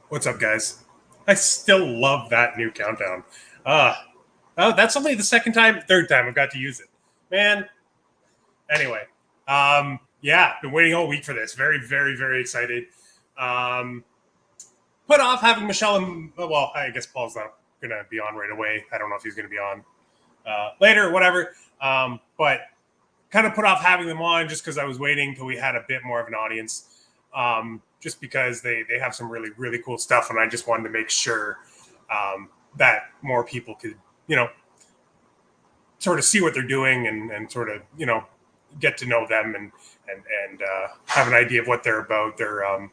What's up, guys? I still love that new countdown. That's only the third time I've got to use it. Man. Anyway, yeah, been waiting all week for this. Very, very, very excited. Put off having Michelle and, well, I guess Paul's not going to be on right away. I don't know if he's going to be on later or whatever. But kind of put off having them on just because I was waiting until we had a bit more of an audience. Just because they have some really, really cool stuff. And I just wanted to make sure that more people could, sort of see what they're doing and sort of, get to know them and have an idea of what they're about. They're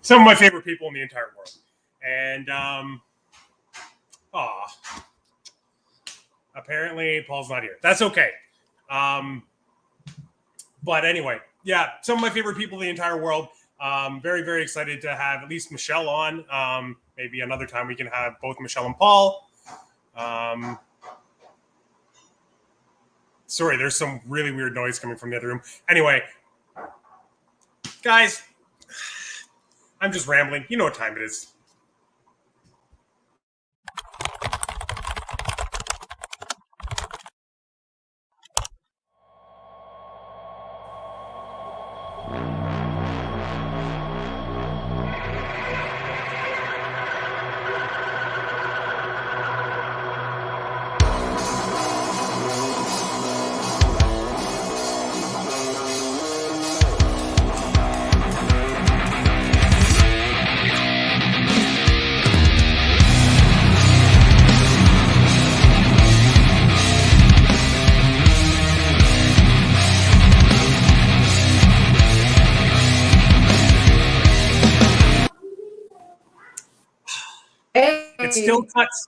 some of my favorite people in the entire world. And apparently Paul's not here. That's okay. But anyway, yeah, some of my favorite people in the entire world. Very, very excited to have at least Michelle on. Maybe another time we can have both Michelle and Paul. Sorry, there's some really weird noise coming from the other room. Anyway, guys, I'm just rambling. You know what time it is.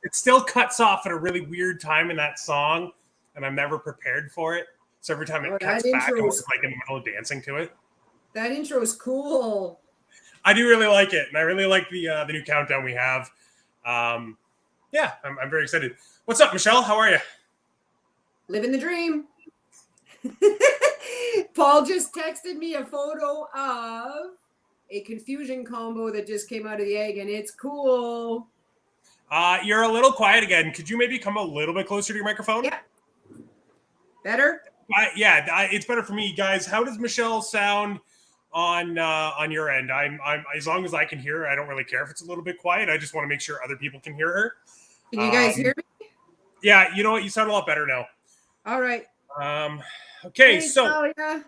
It still cuts off at a really weird time in that song, and I'm never prepared for it. So every time it cuts back, I'm just like in the middle of dancing to it. That intro is cool. I do really like it, and I really like the new countdown we have. Yeah, I'm very excited. What's up, Michelle? How are you? Living the dream. Paul just texted me a photo of a confusion combo that just came out of the egg, and it's cool. You're a little quiet again. Could you maybe come a little bit closer to your microphone? Yeah. Better? It's better for me, guys. How does Michelle sound on your end? I'm as long as I can hear her, I don't really care if it's a little bit quiet. I just want to make sure other people can hear her. Can you guys hear me? Yeah, you know what? You sound a lot better now. All right. Okay, Hey, so Talia.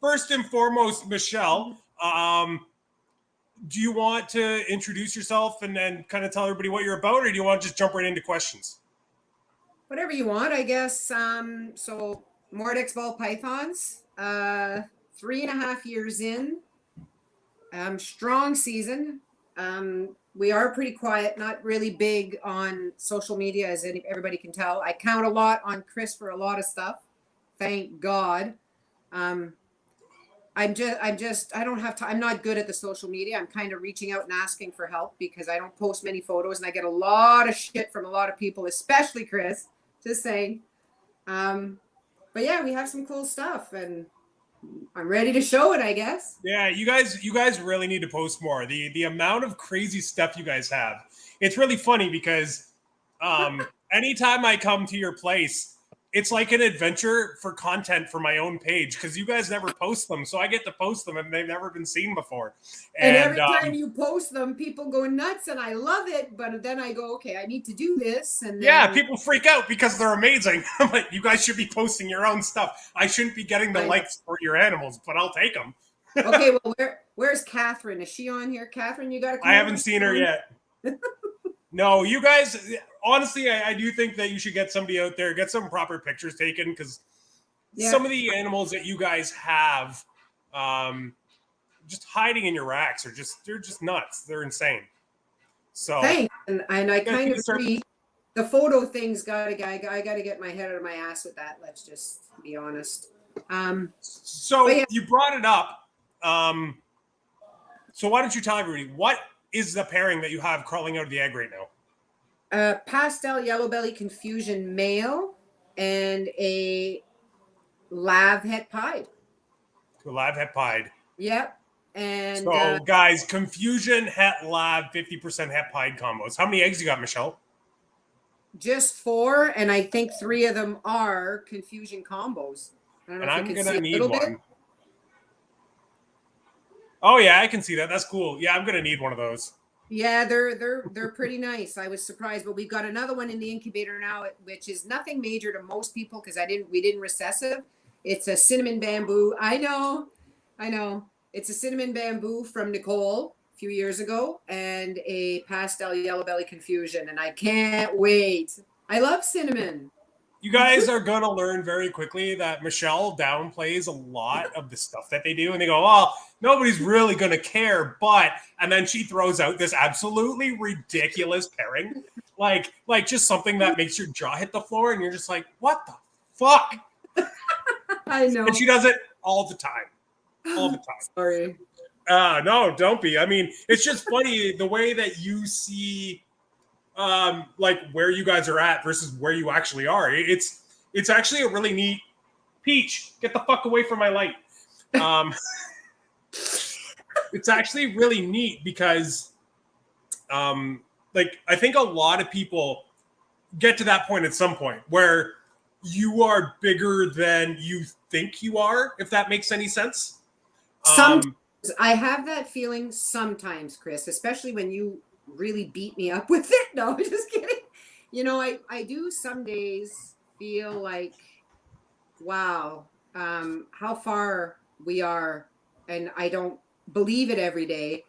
first and foremost, Michelle, do you want to introduce yourself and then kind of tell everybody what you're about, or do you want to just jump right into questions? Whatever you want, I guess. So Mordex ball pythons, 3.5 years in, strong season. We are pretty quiet, not really big on social media, as everybody can tell. I count a lot on Chris for a lot of stuff. Thank God. I don't have time. I'm not good at the social media. I'm kind of reaching out and asking for help because I don't post many photos and I get a lot of shit from a lot of people, especially Chris, just saying. But yeah, we have some cool stuff and I'm ready to show it, I guess. Yeah, you guys really need to post more. The amount of crazy stuff you guys have. It's really funny because anytime I come to your place, it's like an adventure for content for my own page because you guys never post them. So I get to post them and they've never been seen before. And every time you post them, people go nuts and I love it. But then I go, okay, I need to do this. And then... yeah, people freak out because they're amazing. I'm like, you guys should be posting your own stuff. I shouldn't be getting the likes for your animals, but I'll take them. Okay, well, where's Catherine? Is she on here? Catherine, you got to come. I haven't seen her yet. No, you guys, honestly, I do think that you should get somebody out there, get some proper pictures taken because some of the animals that you guys have just hiding in your racks they're just nuts. They're insane. So thanks. And I kind of agree. The photo thing's I gotta get my head out of my ass with that. Let's just be honest. So you brought it up. So why don't you tell everybody what is the pairing that you have crawling out of the egg right now? Pastel yellow belly confusion male and a lav het pied. To a lav het pied. Yep. And so guys, confusion het lav 50% het pied combos. How many eggs you got, Michelle? Just 4, and I think 3 of them are confusion combos. I don't know if you can see a little bit. Oh yeah, I can see that. That's cool. Yeah, I'm gonna need one of those. Yeah, they're pretty nice. I was surprised, but we've got another one in the incubator now, which is nothing major to most people because we didn't recessive. It's a cinnamon bamboo. I know. It's a cinnamon bamboo from Nicole a few years ago, and a pastel yellow belly confusion, and I can't wait. I love cinnamon. You guys are going to learn very quickly that Michelle downplays a lot of the stuff that they do. And they go, well, nobody's really going to care. And then she throws out this absolutely ridiculous pairing. Like just something that makes your jaw hit the floor. And you're just like, what the fuck? I know. And she does it all the time. All the time. Sorry. No, don't be. I mean, it's just funny the way that you see like where you guys are at versus where you actually are. It's actually a really neat Peach. Get the fuck away from my light. It's actually really neat because like I think a lot of people get to that point at some point where you are bigger than you think you are, if that makes any sense. Sometimes I have that feeling sometimes, Chris, especially when you really beat me up with it. No, just kidding. You know, I do some days feel like, wow, how far we are, and I don't believe it every day.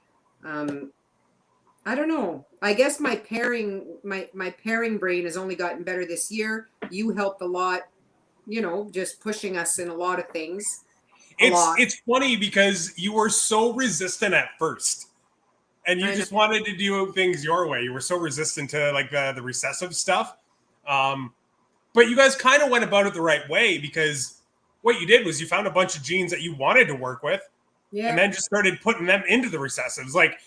I don't know. I guess my pairing brain has only gotten better this year. You helped a lot, you know, just pushing us in a lot of things. It's funny because you were so resistant at first. And you just wanted to do things your way. You were so resistant to like the recessive stuff. But you guys kind of went about it the right way because what you did was you found a bunch of genes that you wanted to work with and then just started putting them into the recessives. Like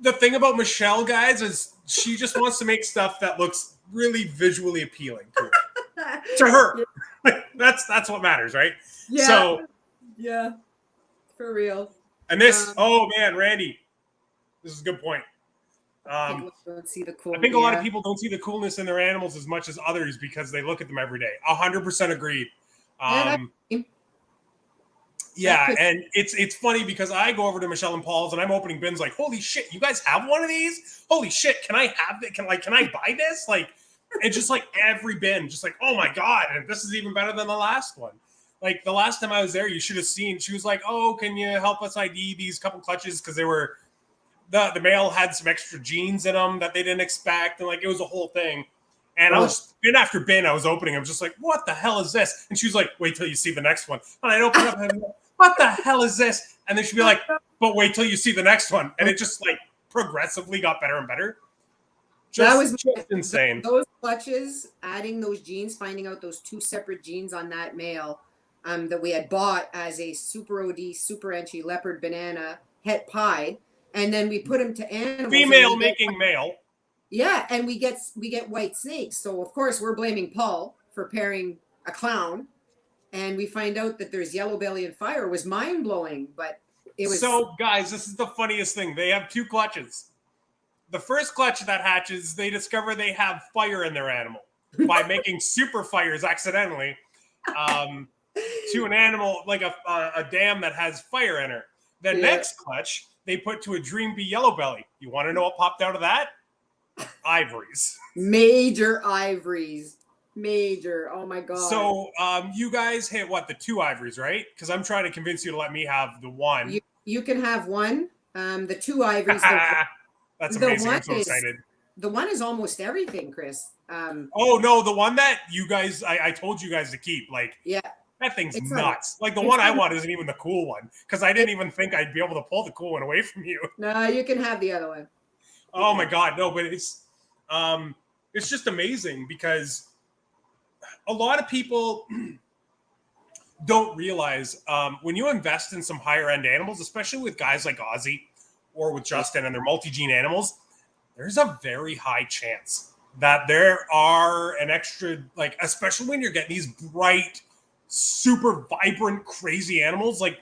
the thing about Michelle, guys, is she just wants to make stuff that looks really visually appealing to her. That's what matters, right? Yeah. So yeah, for real. and this, oh man, Randy, this is a good point. People don't see the cool. I think a lot of people don't see the coolness in their animals as much as others because they look at them every day. 100% agreed. Yeah, and it's funny because I go over to Michelle and Paul's and I'm opening bins like, holy shit, you guys have one of these? Holy shit, can I have that? Can I buy this? Like, it's just like every bin, just like, oh my God, and this is even better than the last one. Like the last time I was there, you should have seen, she was like, oh, can you help us ID these couple clutches? Because they were, the male had some extra genes in them that they didn't expect. And like, it was a whole thing. And I was bin after bin, I was opening. I'm just like, what the hell is this? And she was like, wait till you see the next one. And I'd open up and I'd be like, what the hell is this? And then she'd be like, but wait till you see the next one. And it just like progressively got better and better. That was just insane. Those clutches, adding those genes, finding out those 2 separate genes on that male that we had bought as a super OD, super enchi leopard banana het pied. And then we put them to animals. Female making male. Yeah, and we get white snakes. So of course we're blaming Paul for pairing a clown, and we find out that there's yellow belly and fire. It was mind blowing, but it was. So guys, this is the funniest thing. They have 2 clutches. The first clutch that hatches, they discover they have fire in their animal by making super fires accidentally to an animal like a dam that has fire in her. The next clutch they put to a dream bee yellow belly. You want to know what popped out of that? Ivories. Major ivories. Major. Oh my God. So you guys hit what, the 2 ivories, right? Because I'm trying to convince you to let me have the 1. You can have 1. The 2 ivories. That's amazing. I'm so excited. The 1 is almost everything, Chris. Oh no, the one that you guys I told you guys to keep. Like, yeah. That thing's nuts. Like the one I want isn't even the cool one because I didn't even think I'd be able to pull the cool one away from you. No, you can have the other one. Oh my God, no! But it's just amazing because a lot of people don't realize when you invest in some higher end animals, especially with guys like Ozzy or with Justin and their multi-gene animals, there's a very high chance that there are an extra, like, especially when you're getting these bright, super vibrant, crazy animals. Like,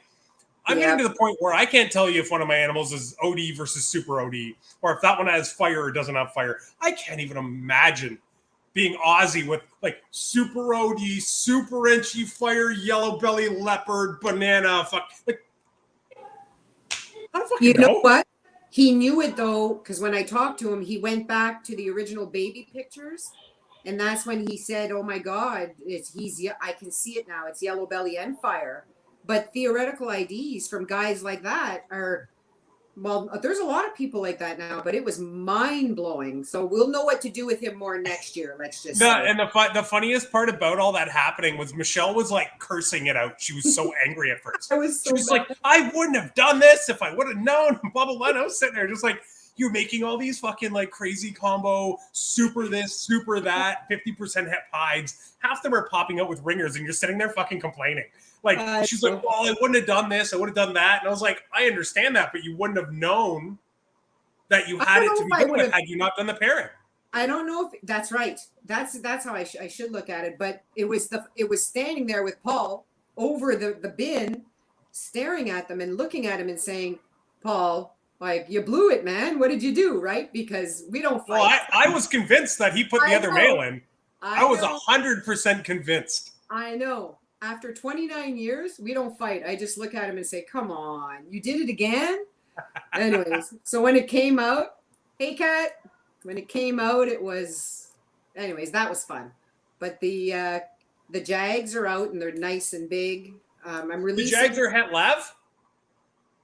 I'm getting to the point where I can't tell you if one of my animals is OD versus super OD, or if that one has fire or doesn't have fire. I can't even imagine being Aussie with like super OD, super inchy fire, yellow belly, leopard, banana. Like, I don't fucking know. You know what? He knew it though, because when I talked to him, he went back to the original baby pictures. And that's when he said, oh my God, I can see it now. It's yellow belly and fire. But theoretical IDs from guys like that are, well, there's a lot of people like that now, but it was mind blowing. So we'll know what to do with him more next year. Let's just say. And the funniest part about all that happening was Michelle was like cursing it out. She was so angry at first. She was like, I wouldn't have done this if I would have known. Blah, blah, blah. And I was sitting there just like, you're making all these fucking like crazy combo, super this, super that, 50% het pieds. Half them are popping out with ringers and you're sitting there fucking complaining. Like, she's like, well, I wouldn't have done this. I would have done that. And I was like, I understand that, but you wouldn't have known that you had it to begin with had you not done the pairing. I don't know if that's right. That's how I should look at it. But it was standing there with Paul over the bin, staring at them and looking at him and saying, Paul, like, you blew it, man. What did you do? Right? Because we don't fight. Well, I was convinced that he put the other male in. I was 100% convinced. I know. After 29 years, we don't fight. I just look at him and say, come on, you did it again? Anyways, so when it came out, hey, Kat, when it came out, it was, anyways, that was fun. But the Jags are out and they're nice and big. I'm releasing. The Jags are het lav?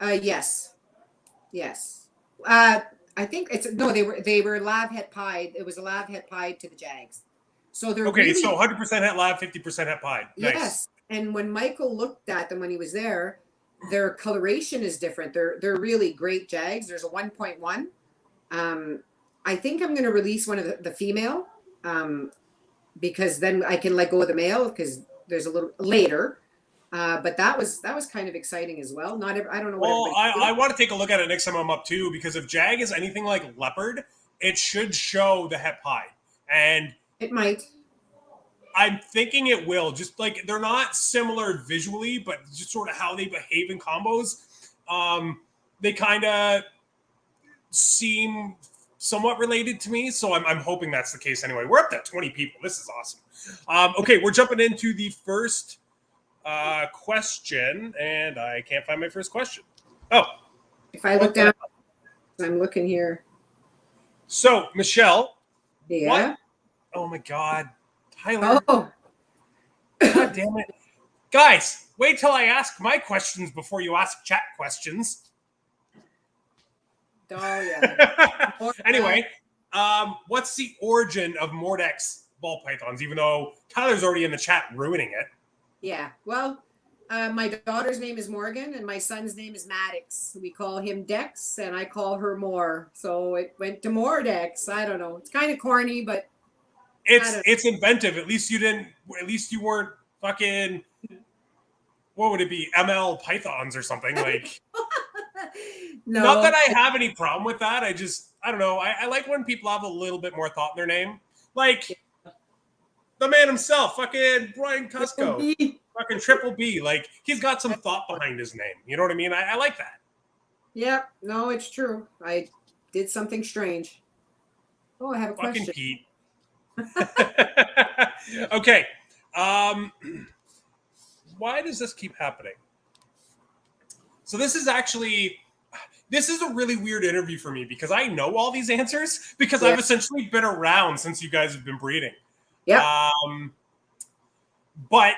Yes. Yes. I think they were lav het pied. It was a lav het pied to the Jags. So they're okay. Really, so 100% het lav, 50% het pied. Nice. Yes. And when Michael looked at them when he was there, their coloration is different. They're really great Jags. There's a 1.1. I think I'm going to release one of the female because then I can let go of the male because there's a little later. But that was kind of exciting as well. I don't know what Well, everybody I feels. want to take a look at it next time I'm up too, because if Jag is anything like leopard, it should show the hep hide. And It might. I'm thinking it will. Just like they're not similar visually, but just sort of how they behave in combos. They kind of seem somewhat related to me, so I'm hoping that's the case anyway. We're up to 20 people. This is awesome. Okay, we're jumping into the first question, and I can't find my first question. Oh, If I look down, I'm looking here. so Michelle, Yeah. what? Oh my God, Tyler! Oh, God damn it, guys! Wait till I ask my questions before you ask chat questions. oh yeah. Anyway, what's the origin of Mordex ball pythons? Even though Tyler's already in the chat ruining it. Yeah. Well, my daughter's name is Morgan, and my son's name is Maddox. We call him Dex, and I call her More. So it went to Mordex. I don't know. It's kind of corny, but it's inventive. At least you didn't. At least you weren't fucking. What would it be? ML pythons or something like. no. Not that I have any problem with that. I don't know. I like when people have a little bit more thought in their name. Like the man himself, fucking Brian Cusco. Fucking Triple B. Like he's got some thought behind his name. You know what I mean? I like that. Yep. No, it's true. I did something strange. Oh, I have a Fucking question. Pete. Okay. Why does this keep happening? So this is a really weird interview for me because I know all these answers because I've essentially been around since you guys have been breeding. Yeah. But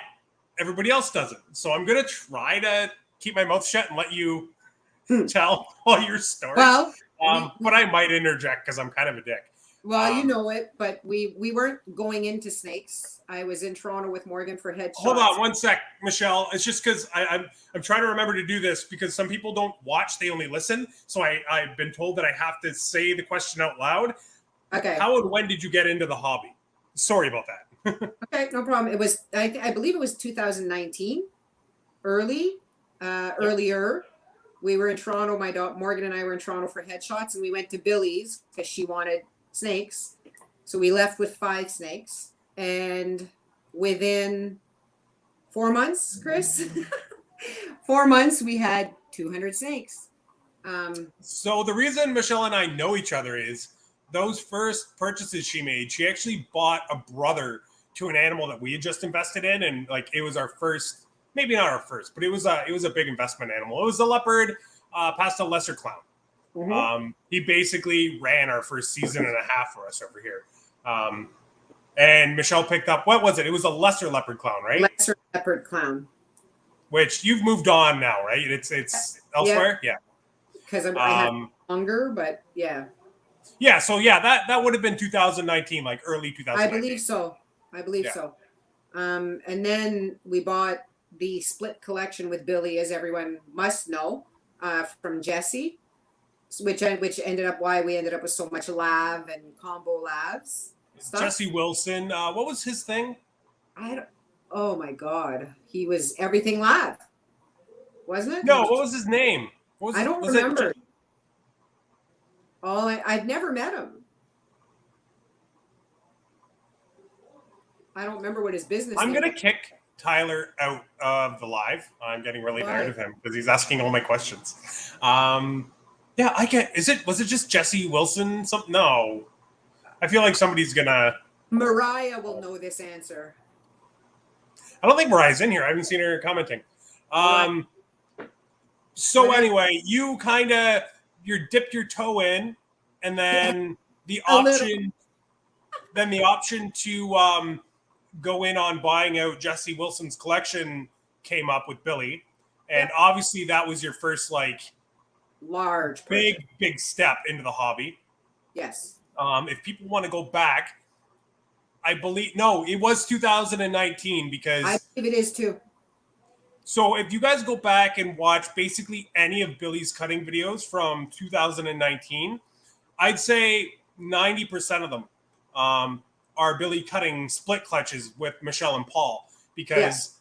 everybody else doesn't. So I'm going to try to keep my mouth shut and let you tell all your stories. Well, but I might interject because I'm kind of a dick. Well, you know it, but we weren't going into snakes. I was in Toronto with Morgan for headshots. Hold on one sec, Michelle. It's just because I'm trying to remember to do this because some people don't watch, they only listen. So I've been told that I have to say the question out loud. Okay. How and when did you get into the hobby? Sorry about that. Okay, no problem. It was I believe it was 2019, earlier. We were in Toronto. My dog Morgan and I were in Toronto for headshots, and we went to Billy's because she wanted snakes. So we left with 5 snakes, and within 4 months, Chris, 4 months, we had 200 snakes. So the reason Michelle and I know each other is those first purchases she made, she actually bought a brother to an animal that we had just invested in, and like it was our first, maybe not our first, but it was a big investment animal. It was a leopard, past a lesser clown. Mm-hmm. He basically ran our first season and a half for us over here. And Michelle picked up, what was it? It was a lesser leopard clown, right? Lesser leopard clown. Which you've moved on now, right? It's elsewhere? Yeah. Because I had longer, but yeah. Yeah, so yeah, that would have been 2019, like early 2019. I believe so. And then we bought the split collection with Billy, as everyone must know, from Jesse, which ended up why we ended up with so much lav and combo lavs stuff. Jesse Wilson, what was his thing? Oh my God, he was everything lav, wasn't it? No, what was his name? I don't remember. I've never met him. I don't remember what his business. I'm gonna kick Tyler out of the live. I'm getting really tired of him because he's asking all my questions. Yeah, I get. Was it just Jesse Wilson? No, I feel like somebody's gonna. Mariah will know this answer. I don't think Mariah's in here. I haven't seen her commenting. So anyway, you dipped your toe in, and then the option to go in on buying out Jesse Wilson's collection came up with Billy, and obviously that was your first large big step into the hobby. Yes. If people want to go back, I believe it was 2019 because I believe it is too. So if you guys go back and watch basically any of Billy's cutting videos from 2019, I'd say 90% of them are Billy cutting split clutches with Michelle and Paul because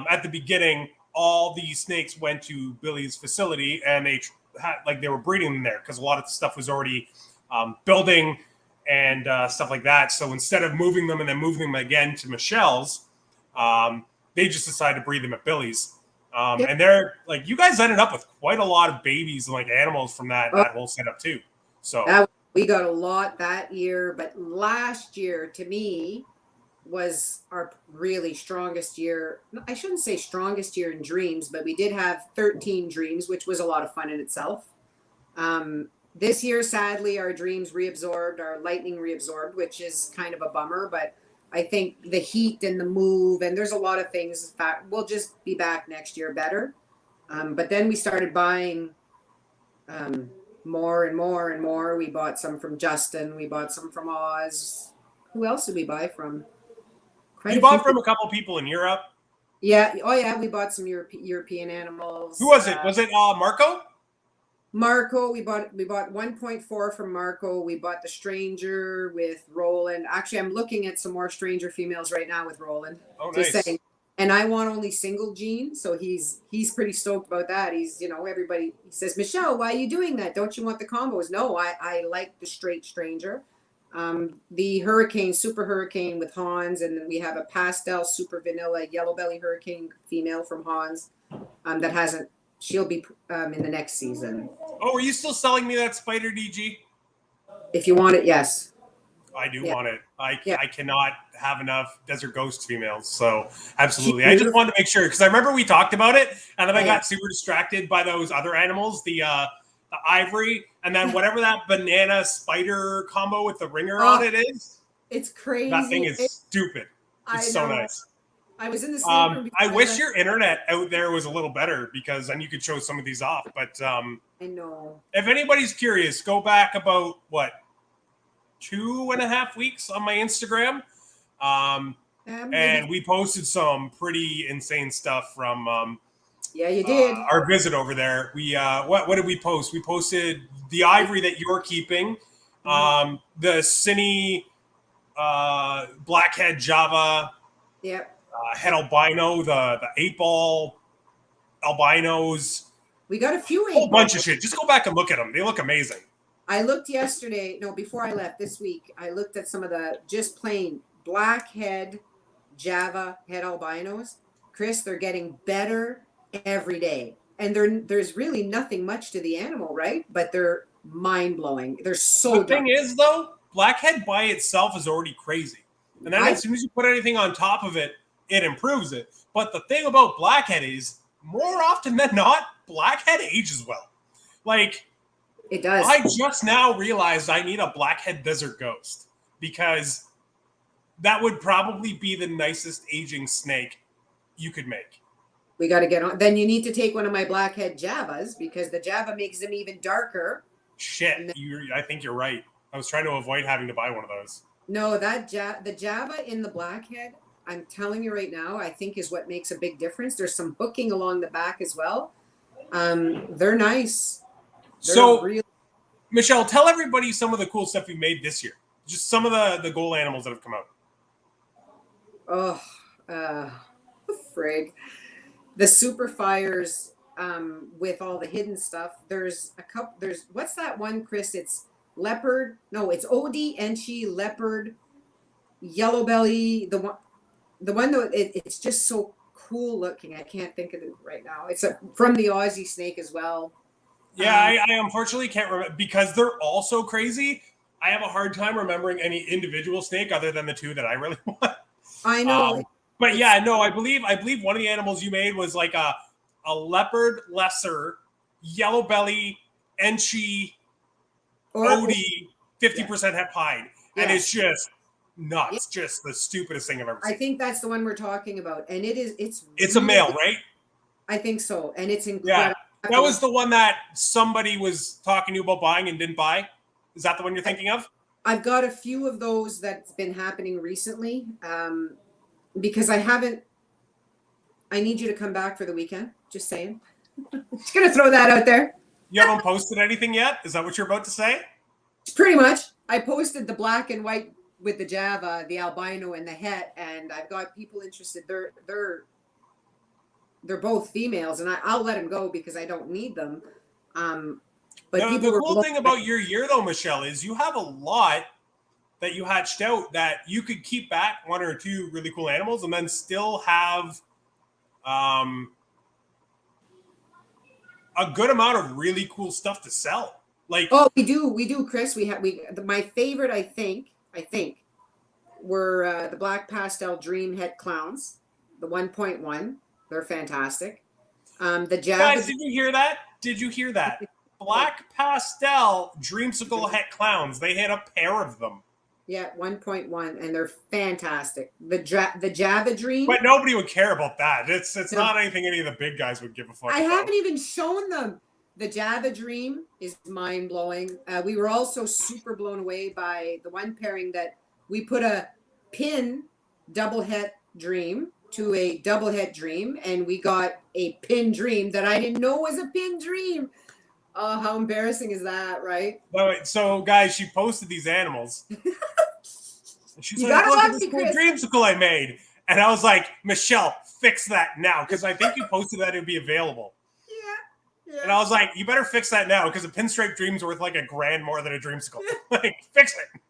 at the beginning, all these snakes went to Billy's facility, and they were breeding them there because a lot of the stuff was already building and stuff like that. So instead of moving them and then moving them again to Michelle's, they just decided to breed them at Billy's. And they're like, you guys ended up with quite a lot of babies and like animals from that whole setup too. So we got a lot that year, but last year to me was our really strongest year. I shouldn't say strongest year in dreams, but we did have 13 dreams, which was a lot of fun in itself. This year, sadly, our dreams reabsorbed, our lightning reabsorbed, which is kind of a bummer, but I think the heat and the move, and there's a lot of things that we'll just be back next year better. But then we started buying more and more and more. We bought some from Justin. We bought some from Oz. Who else did we buy from? You bought from a couple people in Europe. Yeah. Oh, yeah. We bought some European animals. Who was it? Was it Marco? Marco. We bought 1.4 from Marco. We bought the Stranger with Roland. Actually, I'm looking at some more Stranger females right now with Roland. Oh, nice. Just saying. And I want only single gene, so he's pretty stoked about that. He's, everybody, he says, Michelle, why are you doing that? Don't you want the combos? No, I like the straight Stranger. The Hurricane, Super Hurricane with Hans, and then we have a pastel Super Vanilla Yellow Belly Hurricane female from Hans that hasn't. She'll be in the next season. Oh, are you still selling me that Spider DG? If you want it, yes. I do want it. I cannot have enough Desert Ghost females, so absolutely. I just wanted to make sure because I remember we talked about it, and then I got super distracted by those other animals, the ivory, and then whatever that banana spider combo with the ringer on it is. It's crazy. That thing is stupid. It's so nice. I was in the same room. I wish your internet out there was a little better because then you could show some of these off. But I know. If anybody's curious, go back about 2.5 weeks on my Instagram. And we posted some pretty insane stuff from you did. Our visit over there. We what did we post? We posted the ivory that you're keeping, the Cine blackhead Java, head albino, the 8-ball albinos. We got a few whole bunch of shit. Just go back and look at them. They look amazing. I looked yesterday, before I left this week, I looked at some of the just plain blackhead Java head albinos. Chris, they're getting better every day. And there's really nothing much to the animal, right? But they're mind-blowing. They're so The thing is, though, blackhead by itself is already crazy. And then as soon as you put anything on top of it, it improves it. But the thing about blackhead is, more often than not, blackhead ages well. Like... It does. I just now realized I need a blackhead Desert Ghost because that would probably be the nicest aging snake you could make. We got to get on. Then you need to take one of my blackhead Javas because the Java makes them even darker. Shit, I think you're right. I was trying to avoid having to buy one of those. No, the Java in the blackhead, I'm telling you right now, I think is what makes a big difference. There's some hooking along the back as well. They're nice. Michelle, tell everybody some of the cool stuff you made this year. Just some of the goal animals that have come out. Frig. The Super Fires with all the hidden stuff. There's a couple. What's that one, Chris? It's leopard. No, it's Odie, Enchi, leopard, yellow belly. The one that it's just so cool looking. I can't think of it right now. It's from the Aussie snake as well. Yeah, I unfortunately can't remember because they're all so crazy. I have a hard time remembering any individual snake other than the two that I really want. I know. But yeah, no, I believe one of the animals you made was like a leopard lesser, yellow belly, Enchi, Odie, 50% het pied. Yes. And it's just nuts. It's just the stupidest thing I've ever seen. I think that's the one we're talking about. And it's really, a male, right? I think so. And it's incredible. Yeah. That was the one that somebody was talking to you about buying and didn't buy. Is that the one you're thinking of? I've got a few of those that's been happening recently because I need you to come back for the weekend. Just saying. Just going to throw that out there. You haven't posted anything yet? Is that what you're about to say? Pretty much. I posted the black and white with the Java, the albino, and the het, and I've got people interested. they're both females, and I'll let them go because I don't need them. But people The were cool thing about your year, though, Michelle, is you have a lot that you hatched out that you could keep back one or two really cool animals and then still have a good amount of really cool stuff to sell. Like, oh, we do, Chris. My favorite, I think, were the black pastel dream het clowns, the 1.1. They're fantastic. The Java. guys, did you hear that? Did you hear that? Black pastel dreamsicle het clowns. They had a pair of them. Yeah, 1.1, and they're fantastic. The Java Dream. But nobody would care about that. It's not anything any of the big guys would give a fuck I about. haven't even shown them. The Java Dream is mind blowing. We were also super blown away by the one pairing that we put a pin double het dream to a double het dream, and we got a pin dream that I didn't know was a pin dream. Oh, how embarrassing is that, right? So, guys, she posted these animals. She's You like, gotta look at love this me, cool Chris. dreamsicle I made. And I was like, Michelle, fix that now. Because I think you posted that it would be available. Yeah. And I was like, you better fix that now because a pinstripe dream's worth like $1,000 more than a dreamsicle. Like, fix it.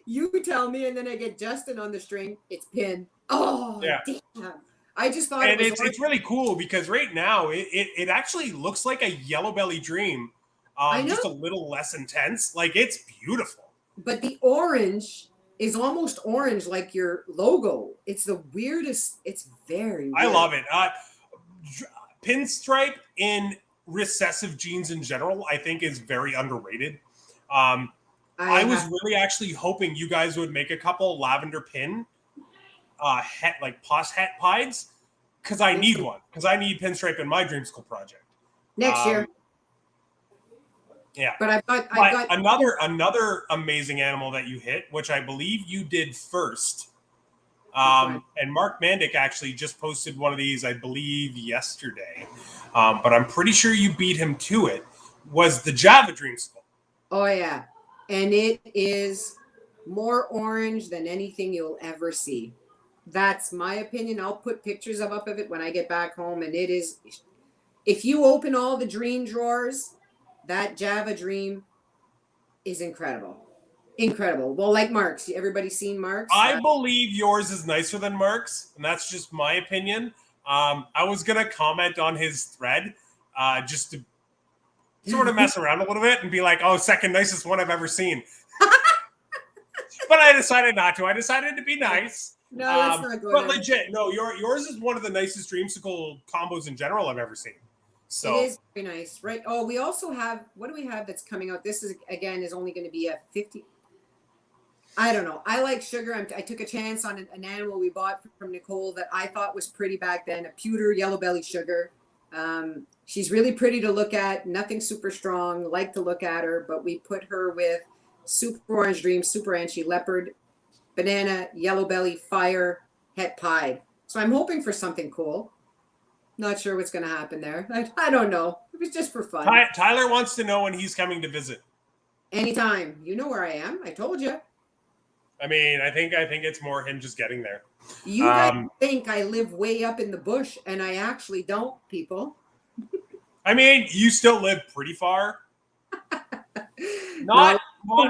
You tell me, and then I get Justin on the string. It's pin. Oh, Yeah. damn. I just thought And it was it's really cool because right now it actually looks like a yellow belly dream. I know. Just a little less intense. Like, it's beautiful. But the orange is almost orange like your logo. It's the weirdest. It's very weird. I love it. Pinstripe in recessive genes in general, I think, is very underrated. I was really actually hoping you guys would make a couple lavender pin like pos het pieds because I need one because I need pinstripe in my dreamsicle project next year. Yeah, but I've got another amazing animal that you hit, which I believe you did first. And Mark Mandick actually just posted one of these, I believe, yesterday. But I'm pretty sure you beat him to it. Was the Java Dreamsicle? Oh yeah, and it is more orange than anything you'll ever see. That's my opinion. I'll put pictures up of it when I get back home, and it is. If you open all the dream drawers, that Java Dream is incredible. Incredible. Well, like Mark's. Everybody's seen Mark's? I believe yours is nicer than Mark's, and that's just my opinion. I was going to comment on his thread just to sort of mess around a little bit and be like, oh, second nicest one I've ever seen. But I decided not to. I decided to be nice. No, that's not good. But legit, no, yours is one of the nicest dreamsicle combos in general I've ever seen. So it is very nice, right? Oh, we also have, what do we have that's coming out? This is, again, is only going to be a 50. I don't know. I like sugar. I took a chance on an animal we bought from Nicole that I thought was pretty back then, a pewter yellow belly sugar. She's really pretty to look at, nothing super strong, like to look at her, but we put her with super orange dream, super anchy leopard, banana, yellow belly, fire, het pied. So I'm hoping for something cool. Not sure what's going to happen there. I don't know. It was just for fun. Tyler wants to know when he's coming to visit. Anytime. You know where I am. I told you. I mean, I think it's more him just getting there. You guys think I live way up in the bush, and I actually don't, people. I mean, you still live pretty far. Not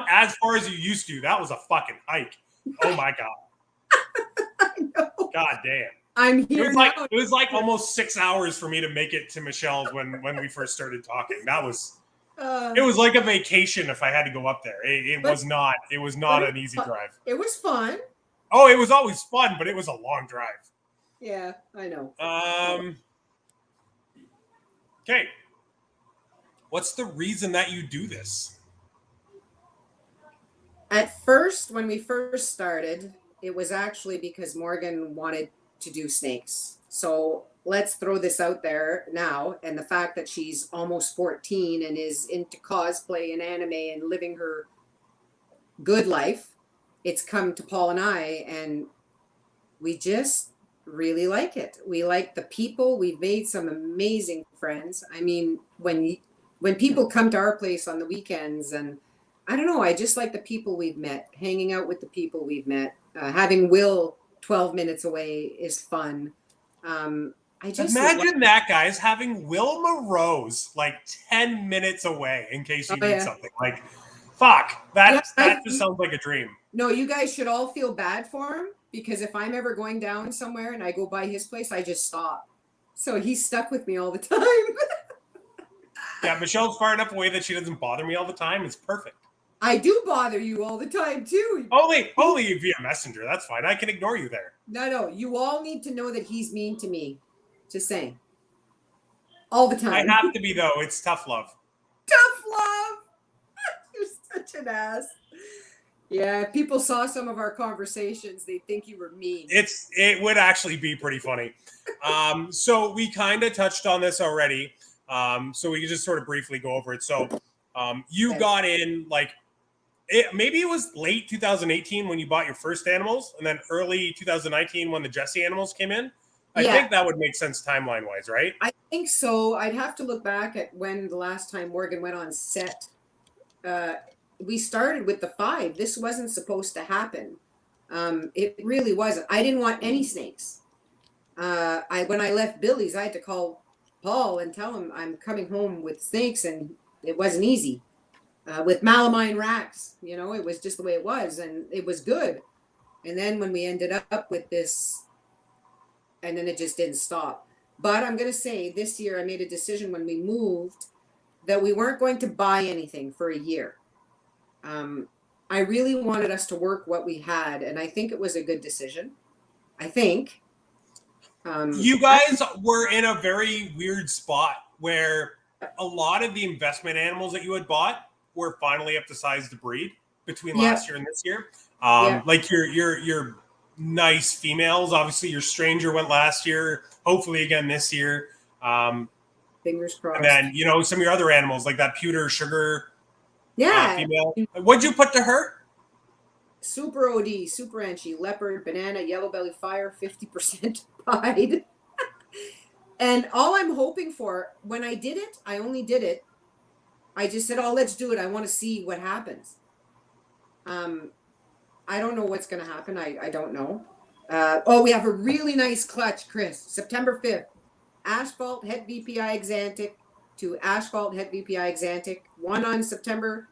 as far as you used to. That was a fucking hike. Oh my god. I know. God damn. I'm here it was like almost 6 hours for me to make it to Michelle's when we first started talking. That was it was like a vacation if I had to go up there. It was not an easy drive. It was fun. Oh, it was always fun, but it was a long drive. Yeah, I know. Okay. What's the reason that you do this? At first, when we first started, it was actually because Morgan wanted to do snakes. So let's throw this out there now. And the fact that she's almost 14 and is into cosplay and anime and living her good life, it's come to Paul and I, and we just really like it. We like the people. We've made some amazing friends. I mean, when people come to our place on the weekends, and I don't know, I just like the people we've met, hanging out with the people we've met. Having Will 12 minutes away is fun. I just Imagine that, guys, having Wilma Rose like 10 minutes away in case you need something. Like, fuck, that just sounds like a dream. No, you guys should all feel bad for him, because if I'm ever going down somewhere and I go by his place, I just stop. So he's stuck with me all the time. Yeah, Michelle's far enough away that she doesn't bother me all the time. It's perfect. I do bother you all the time too. Only via Messenger. That's fine. I can ignore you there. No. You all need to know that he's mean to me. Just saying. All the time. I have to be, though. It's tough love. Tough love. You're such an ass. Yeah, if people saw some of our conversations, they'd think you were mean. It would actually be pretty funny. So we kind of touched on this already. So we can just sort of briefly go over it. So you got in maybe it was late 2018 when you bought your first animals, and then early 2019 when the Jesse animals came in. I think that would make sense timeline wise, right? I think so. I'd have to look back at when the last time Morgan went on set. We started with the 5. This wasn't supposed to happen. It really wasn't. I didn't want any snakes. When I left Billy's, I had to call Paul and tell him I'm coming home with snakes, and it wasn't easy. With Malamine racks, it was just the way it was, and it was good. And then when we ended up with this, and then it just didn't stop. But I'm going to say this year I made a decision when we moved that we weren't going to buy anything for a year. I really wanted us to work what we had, and I think it was a good decision. I think. You guys were in a very weird spot where a lot of the investment animals that you had bought were finally up to size to breed between last year and this year. Like your nice females. Obviously, your stranger went last year. Hopefully again this year. Fingers crossed. And then some of your other animals like that pewter sugar. Female. What'd you put to her? Super OD, super Anchi, leopard, banana, yellow belly fire, 50% pied. And all I'm hoping for, when I did it, I only did it. I just said, let's do it. I want to see what happens. I don't know what's going to happen. I don't know. We have a really nice clutch, Chris. September 5th. Asphalt Het VPI Exantic to Asphalt Het VPI Exantic. One on September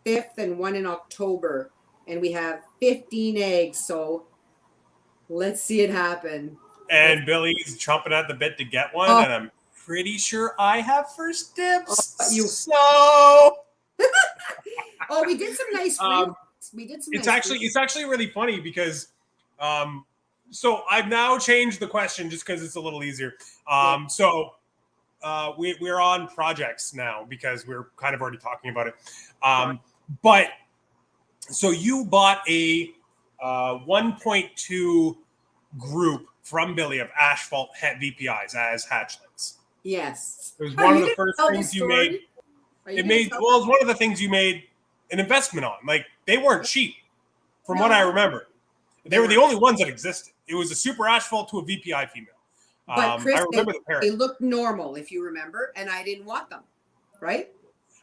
5th and one in October. And we have 15 eggs. So let's see it happen. And Billy's chomping at the bit to get one. And I'm pretty sure I have first dibs. We did some nice It's actually really funny because so I've now changed the question just because it's a little easier. So we're on projects now because we're kind of already talking about it. But so you bought a 1.2 group from Billy of Asphalt Het VPIs as hatchlings. Yes. It was one of the first things you made. It was one of the things you made an investment on. Like, they weren't cheap from what I remember. They were the only ones that existed. It was a super asphalt to a VPI female. But Chris, I remember the pair. They looked normal, if you remember, and I didn't want them, right?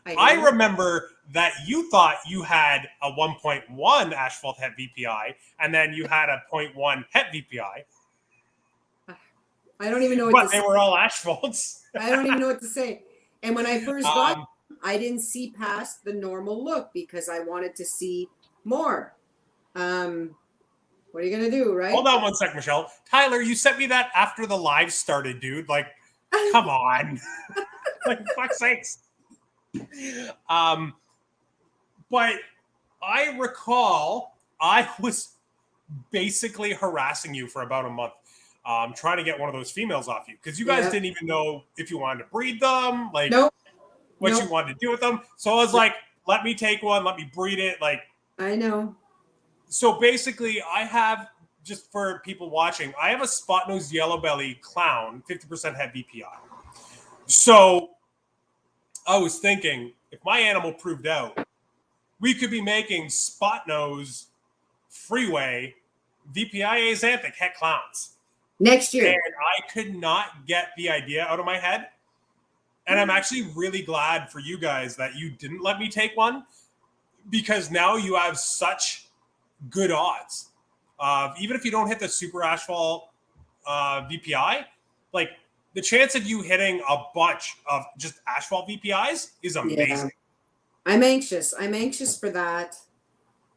I remember that you thought you had a 1.1 asphalt Het VPI, and then you had a 0.1 Het VPI. I don't even know what to say. But they were all asphalts. I don't even know what to say. And when I first got them, I didn't see past the normal look because I wanted to see more. What are you going to do, right? Hold on one sec, Michelle. Tyler, you sent me that after the live started, dude. Like, come on. Like, fuck's sakes. But I recall I was basically harassing you for about a month, trying to get one of those females off you because you guys didn't even know if you wanted to breed them, like what you wanted to do with them. So I was like, let me take one, let me breed it. Like, I know. So basically, I have, just for people watching, I have a spot-nosed yellow belly clown, 50% Het VPI. So I was thinking, if my animal proved out, we could be making spot nose freeway VPI Xanthic Het clowns next year. And I could not get the idea out of my head. And I'm actually really glad for you guys that you didn't let me take one, because now you have such good odds. Even if you don't hit the super asphalt VPI, like the chance of you hitting a bunch of just asphalt VPIs is amazing. Yeah. I'm anxious. I'm anxious for that.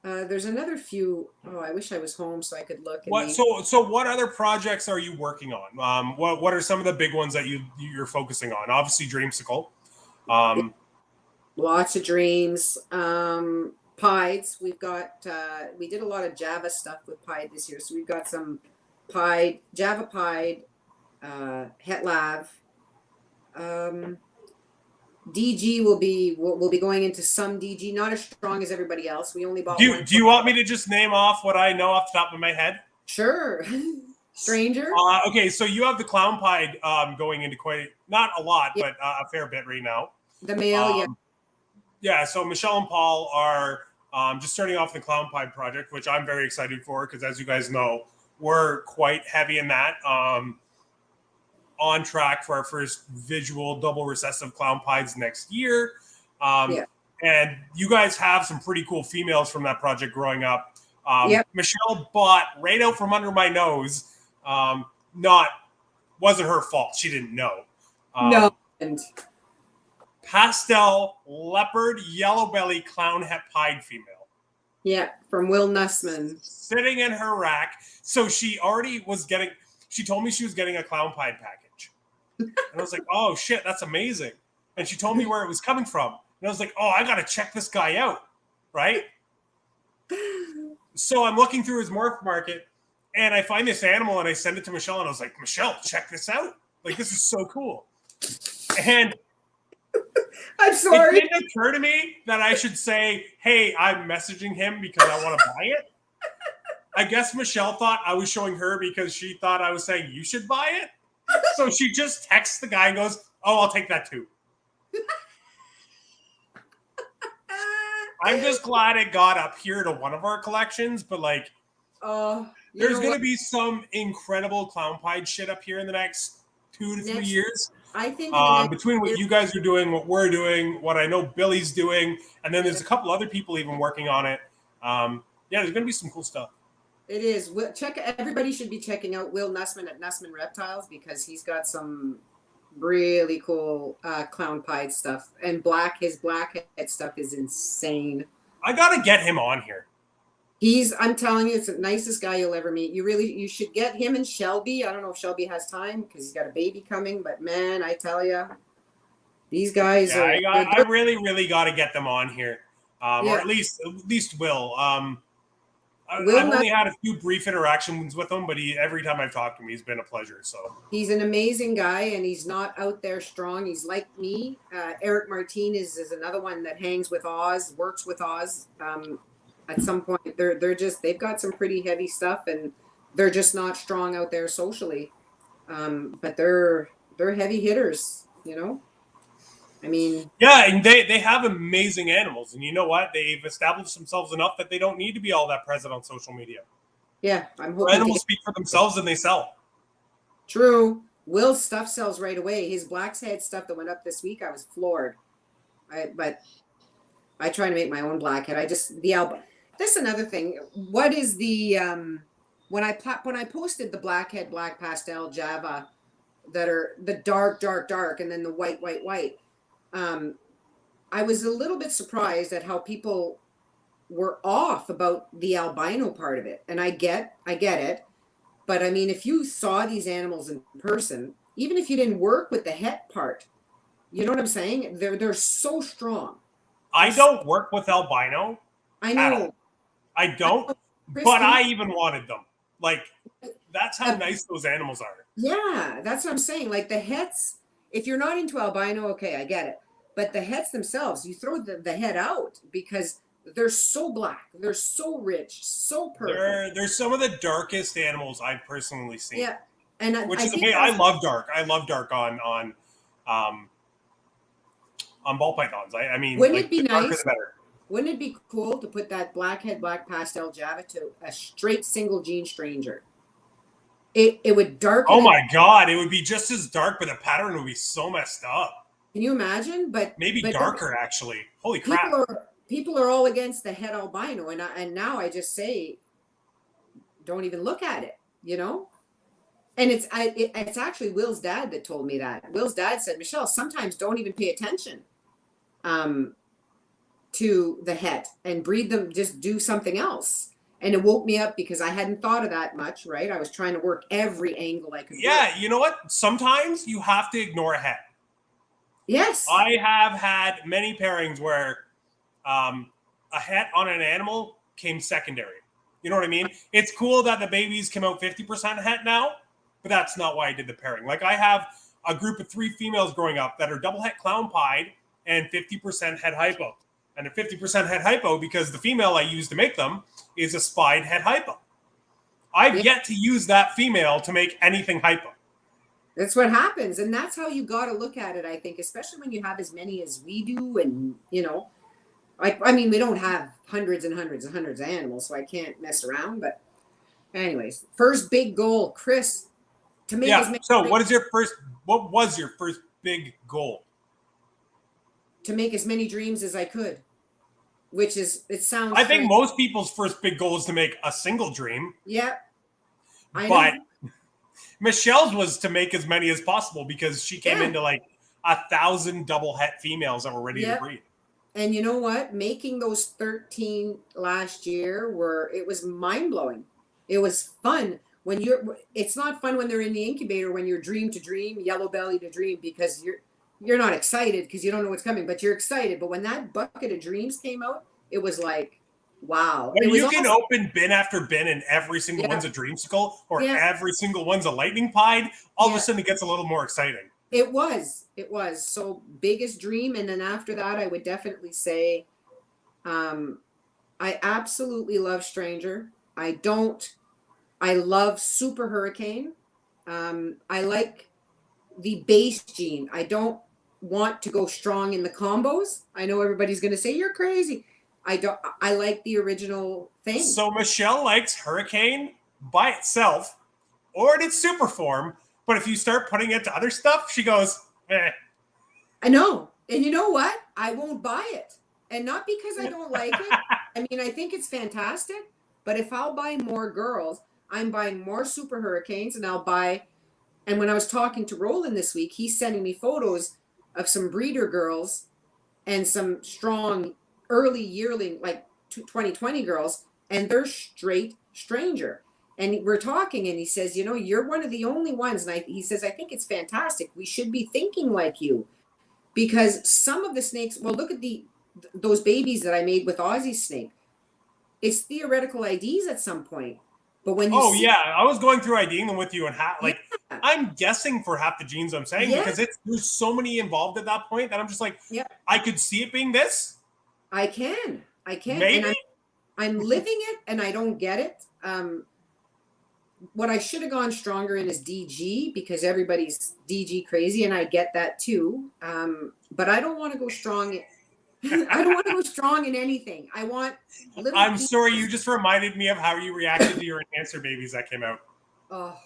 There's another few. Oh, I wish I was home so I could look. And What so what other projects are you working on? What are some of the big ones that you're focusing on? Obviously, Dreamsicle. Lots of dreams. Pieds. We've got. We did a lot of Java stuff with Pied this year, so we've got some Pied, Java Pied, HetLav. DG will be we'll be going into some DG, not as strong as everybody else. We only bought one. Do you want me to just name off what I know off the top of my head? Sure. Stranger. Okay, so you have the Clown Pied going into quite not a lot, but a fair bit right now. The male, yeah. So Michelle and Paul are just starting off the Clown Pied project, which I'm very excited for because, as you guys know, we're quite heavy in that. On track for our first visual double recessive Clown Pieds next year. And you guys have some pretty cool females from that project growing up. Michelle bought right out from under my nose. Wasn't her fault. She didn't know. No. Pastel leopard yellow belly clown het pied female. Yeah, from Will Nussman. Sitting in her rack. So she already was getting, she told me she was getting a Clown Pied package. And I was like, oh shit, that's amazing. And she told me where it was coming from. And I was like, oh, I got to check this guy out. Right. So I'm looking through his morph market and I find this animal and I send it to Michelle and I was like, Michelle, check this out. Like, this is so cool. And I'm sorry. It didn't occur to me that I should say, hey, I'm messaging him because I want to buy it. I guess Michelle thought I was showing her because she thought I was saying you should buy it. So she just texts the guy and goes, oh, I'll take that too. I'm just glad it got up here to one of our collections, but like, there's going to be some incredible Clown Pied shit up here in the next 2 to 3 years. I think between what you guys are doing, what we're doing, what I know Billy's doing, and then there's a couple other people even working on it. There's going to be some cool stuff. It is. Everybody should be checking out Will Nussman at Nussman Reptiles because he's got some really cool Clown Pied stuff. And his blackhead stuff is insane. I got to get him on here. I'm telling you, it's the nicest guy you'll ever meet. You should get him and Shelby. I don't know if Shelby has time because he's got a baby coming, but man, I tell you, these guys I really, really got to get them on here. Or at least Will. I've only had a few brief interactions with him, but every time I've talked to him, he's been a pleasure. So he's an amazing guy, and he's not out there strong. He's like me. Eric Martinez is another one that hangs with Oz, works with Oz. At some point, they've got some pretty heavy stuff, and they're just not strong out there socially. But they're heavy hitters, you know. I mean, yeah, and they have amazing animals, and you know what? They've established themselves enough that they don't need to be all that present on social media. Yeah, I'm hoping animals speak for themselves, and they sell. True. Will's stuff sells right away. His Black's Head stuff that went up this week, I was floored. But I try to make my own blackhead. That's another thing. What is the when I posted the blackhead black pastel Java that are the dark, and then the white. I was a little bit surprised at how people were off about the albino part of it. And I get it. But I mean, if you saw these animals in person, even if you didn't work with the het part, you know what I'm saying? They're so strong. I don't work with albino. I know. I don't, but I even wanted them. Like, that's how nice those animals are. Yeah, that's what I'm saying. Like the hets, if you're not into albino, okay, I get it. But the hets themselves, you throw the head out because they're so black. They're so rich, so perfect. They're some of the darkest animals I've personally seen. Yeah. And I love dark. I love dark on ball pythons. I mean, wouldn't it be nice? Wouldn't it be cool to put that blackhead black pastel Java to a straight single gene stranger? It would darken. Oh my god, it would be just as dark, but the pattern would be so messed up. Can you imagine? But maybe darker actually. Holy crap! People are all against the het albino, and now I just say, don't even look at it. You know. And it's actually Will's dad that told me that. Will's dad said, Michelle, sometimes don't even pay attention to the het and breed them, just do something else. And it woke me up because I hadn't thought of that much, right? I was trying to work every angle I could. Yeah, work. you know what? Sometimes you have to ignore a het. Yes. I have had many pairings where a het on an animal came secondary. You know what I mean? It's cool that the babies come out 50% het now, but that's not why I did the pairing. Like I have a group of 3 females growing up that are double het clown pied and 50% het hypo. And a 50% het hypo because the female I use to make them is a spied het hypo. I've yet to use that female to make anything hypo. That's what happens. And that's how you got to look at it, I think, especially when you have as many as we do. And, you know, I mean, we don't have hundreds and hundreds and hundreds of animals, so I can't mess around. But anyways, first big goal, Chris, to make as many. So what was your first big goal? To make as many dreams as I could, which is, it sounds. I think most people's first big goal is to make a single dream. Yeah. But Michelle's was to make as many as possible because she came into like 1,000 double het females that were ready to breed. And you know what? Making those 13 last year it was mind blowing. It was fun when it's not fun when they're in the incubator, when you're dream to dream, yellow belly to dream, because you're not excited because you don't know what's coming, but you're excited. But when that bucket of dreams came out, it was like, wow. When you can open bin after bin and every single one's a dreamsicle or every single one's a lightning pied, all of a sudden it gets a little more exciting. It was. So biggest dream. And then after that, I would definitely say I absolutely love Stranger. I love Super Hurricane. I like the base gene. I don't want to go strong in the combos. I know everybody's going to say you're crazy. I like the original thing. So Michelle likes Hurricane by itself or in its super form, but if you start putting it to other stuff, she goes, eh. I know. And you know what? I won't buy it. And not because I don't like it. I mean, I think it's fantastic, but if I'll buy more girls, I'm buying more Super Hurricanes, and and when I was talking to Roland this week, he's sending me photos of some breeder girls and some strong early yearling, like 2020 girls, and they're straight Stranger. And we're talking, and he says, you know, you're one of the only ones. And he says, I think it's fantastic. We should be thinking like you, because some of the snakes, well, look at those babies that I made with Aussie's snake. It's theoretical IDs at some point. But when you I was going through IDing them with you, and I'm guessing for half the genes I'm saying, because there's so many involved at that point that I'm just like, I could see it being this. I can. Maybe. And I'm living it, and I don't get it. What I should have gone stronger in is DG, because everybody's DG crazy, and I get that too. But I don't want to go strong. I don't want to go strong in anything. I want little. I'm sorry, you just reminded me of how you reacted to your enhancer babies that came out. Oh,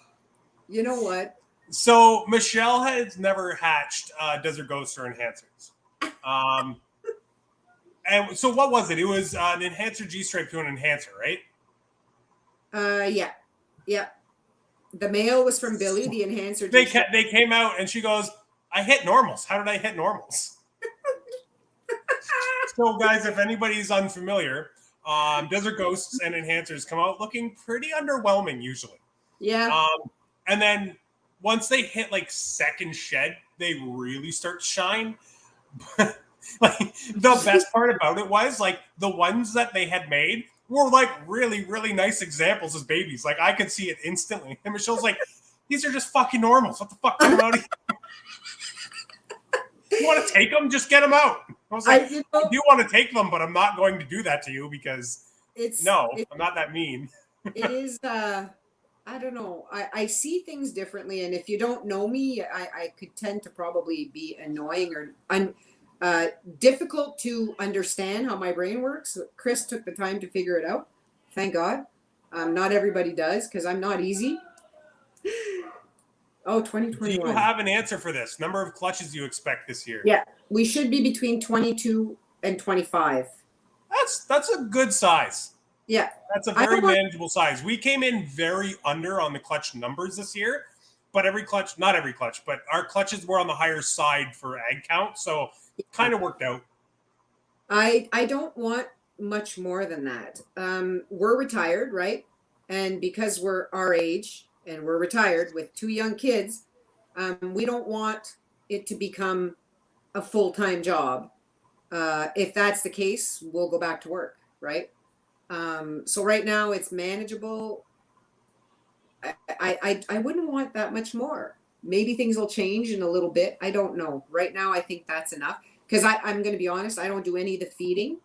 you know what? So Michelle has never hatched Desert Ghosts or enhancers. And so what was it? It was an enhancer G-stripe to an enhancer, right? Yeah. The male was from Billy, the enhancer. They came out, and she goes, I hit normals. How did I hit normals? So, guys, if anybody's unfamiliar, Desert Ghosts and enhancers come out looking pretty underwhelming usually. Yeah. And then once they hit like second shed, they really start to shine. Like the best part about it was like the ones that they had made were like really, really nice examples as babies. Like I could see it instantly. And Michelle's like, these are just fucking normals. What the fuck? Come out of here. You want to take them? Just get them out. I was like, I do want to take them, but I'm not going to do that to you because I'm not that mean. It is, I don't know. I see things differently. And if you don't know me, I could tend to probably be annoying or difficult to understand how my brain works. Chris took the time to figure it out. Thank God. Not everybody does, because I'm not easy. Oh, 2021. Do you have an answer for this? Number of clutches you expect this year? Yeah, we should be between 22 and 25. That's a good size. Yeah. That's a very manageable size. We came in very under on the clutch numbers this year. but every clutch, not every clutch, but our clutches were on the higher side for egg count. So kind of worked out. I don't want much more than that. We're retired, right? And because we're our age and we're retired with 2 young kids, we don't want it to become a full-time job. If that's the case, we'll go back to work, right? So right now it's manageable. I wouldn't want that much more. Maybe things will change in a little bit. I don't know. Right now, I think that's enough. Because I'm going to be honest, I don't do any of the feeding.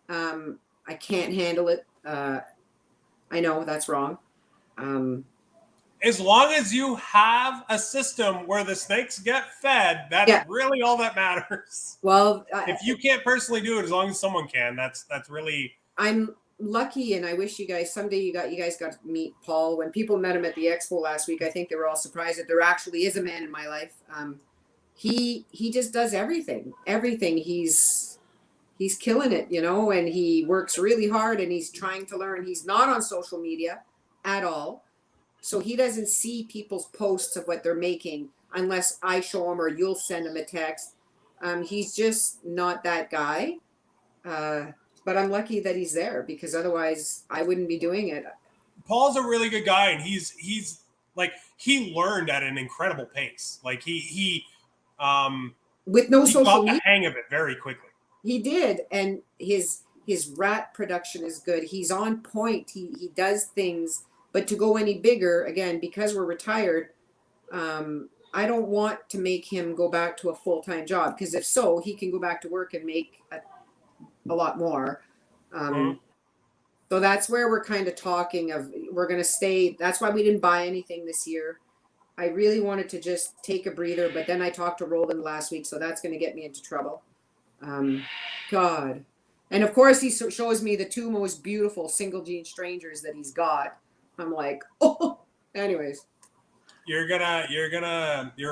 I can't handle it. I know that's wrong. As long as you have a system where the snakes get fed, that's really all that matters. Well, if you can't personally do it, as long as someone can, that's really. I'm lucky, and I wish you guys someday you guys got to meet Paul. When people met him at the expo last week, I think they were all surprised that there actually is a man in my life. He just does everything. He's killing it, you know, and he works really hard and he's trying to learn. He's not on social media at all. So he doesn't see people's posts of what they're making unless I show him or you'll send him a text. He's just not that guy. But I'm lucky that he's there because otherwise I wouldn't be doing it. Paul's a really good guy, and he's like he learned at an incredible pace. Like he with no social got media, the hang of it very quickly. He did, and his rat production is good. He's on point. He does things, but to go any bigger again because we're retired, I don't want to make him go back to a full-time job because if so, he can go back to work and make a lot more. So that's where we're kind of talking of we're going to stay. That's why we didn't buy anything this year. I really wanted to just take a breather, but then I talked to Roland last week, so that's going to get me into trouble. God. And of course he shows me the 2 most beautiful single gene strangers that he's got. I'm like, oh, anyways. Your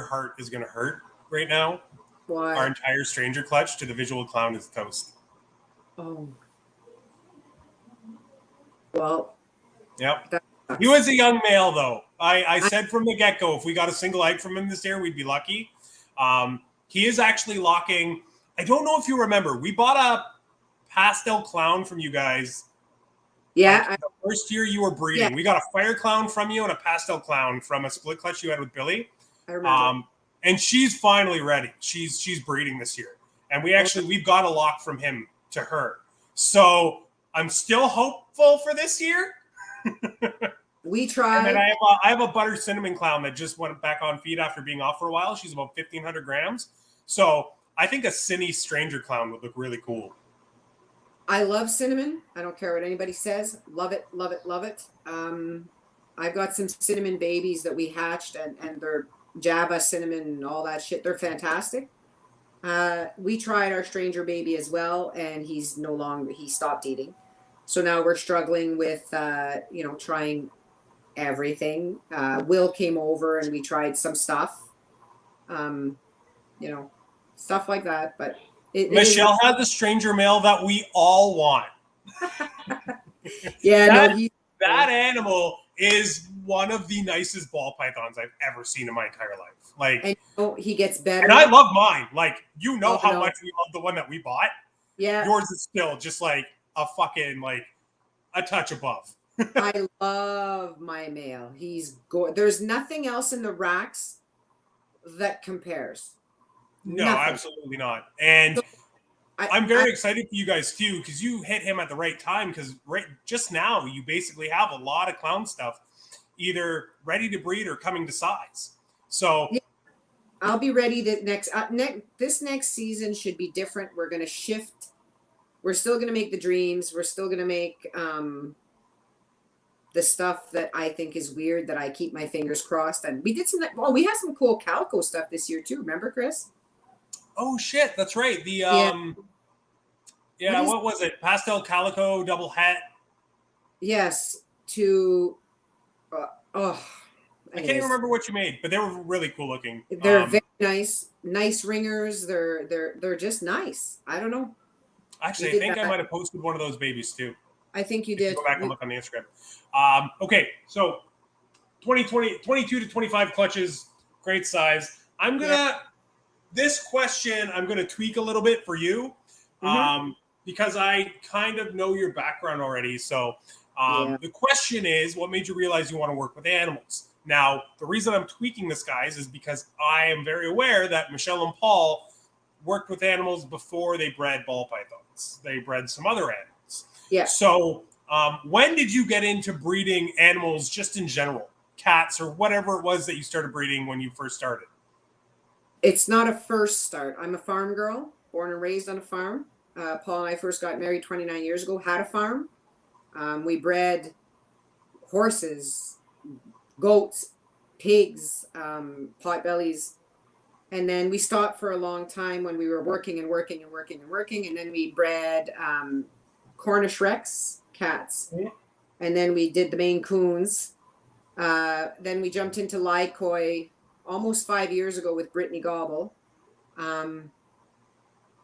heart is gonna hurt right now. Why? Our entire stranger clutch to the visual clown is toast. Oh. Well. Yep. He was a young male though. I said from the get-go, if we got a single egg from him this year, we'd be lucky. He is actually locking. I don't know if you remember, we bought a pastel clown from you guys. Yeah. Like the first year you were breeding. Yeah. We got a fire clown from you and a pastel clown from a split clutch you had with Billy. I remember. And she's finally ready. She's breeding this year. And we've got a lock from him to her. So I'm still hopeful for this year. We tried. And then I have a butter cinnamon clown that just went back on feed after being off for a while. She's about 1,500 grams. So I think a Cinny stranger clown would look really cool. I love cinnamon. I don't care what anybody says. Love it, love it, love it. I've got some cinnamon babies that we hatched, and they're Java cinnamon and all that shit. They're fantastic. We tried our stranger baby as well, and he stopped eating. So now we're struggling with, trying everything. Will came over and we tried some stuff, stuff like that. But Michelle has a stranger male that we all want. Yeah, that animal is one of the nicest ball pythons I've ever seen in my entire life. Like, and he gets better. And I love mine. Like, how much we love the one that we bought. Yeah, yours is still just like a fucking a touch above. I love my male. He's there's nothing else in the racks that compares. No, nothing. Absolutely not. And so, I'm very excited for you guys too, because you hit him at the right time. Because just now, you basically have a lot of clown stuff, either ready to breed or coming to size. So yeah, I'll be ready. This next season should be different. We're going to shift. We're still going to make the dreams. We're still going to make the stuff that I think is weird, that I keep my fingers crossed. And we did we had some cool calico stuff this year too. Remember, Chris? Oh shit, that's right. The what was it? Pastel calico double hat. Yes. I can't even remember what you made, but they were really cool looking. They're very nice ringers. They're just nice. I don't know. Actually, I think I might have posted one of those babies too. I think you did. Go back and look on the Instagram. Okay, so 22 to 25 clutches. Great size. This question, I'm gonna tweak a little bit for you, because I kind of know your background already. So the question is, what made you realize you want to work with animals? Now, the reason I'm tweaking this, guys, is because I am very aware that Michelle and Paul worked with animals before they bred ball pythons. They bred some other animals. Yeah. So when did you get into breeding animals just in general? Cats or whatever it was that you started breeding when you first started? It's not a first start. I'm a farm girl, born and raised on a farm. Paul and I first got married 29 years ago, had a farm. We bred horses, goats, pigs, potbellies. And then we stopped for a long time when we were working. And then we bred Cornish Rex cats. Yeah. And then we did the Maine Coons. Then we jumped into Lycoy almost 5 years ago with Brittany Gobble.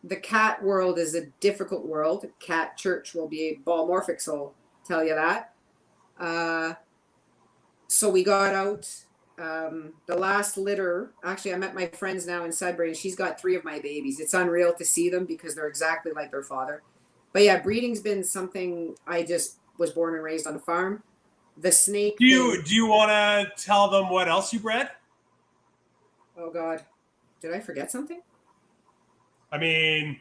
The cat world is a difficult world. Cat church will be ballmorphic, so I'll tell you that. So we got out the last litter. Actually, I met my friends now in Sudbury, and she's got 3 of my babies. It's unreal to see them because they're exactly like their father. But yeah, breeding's been something. I just was born and raised on a farm. The snake. Do you want to tell them what else you bred? Oh God, did I forget something? I mean,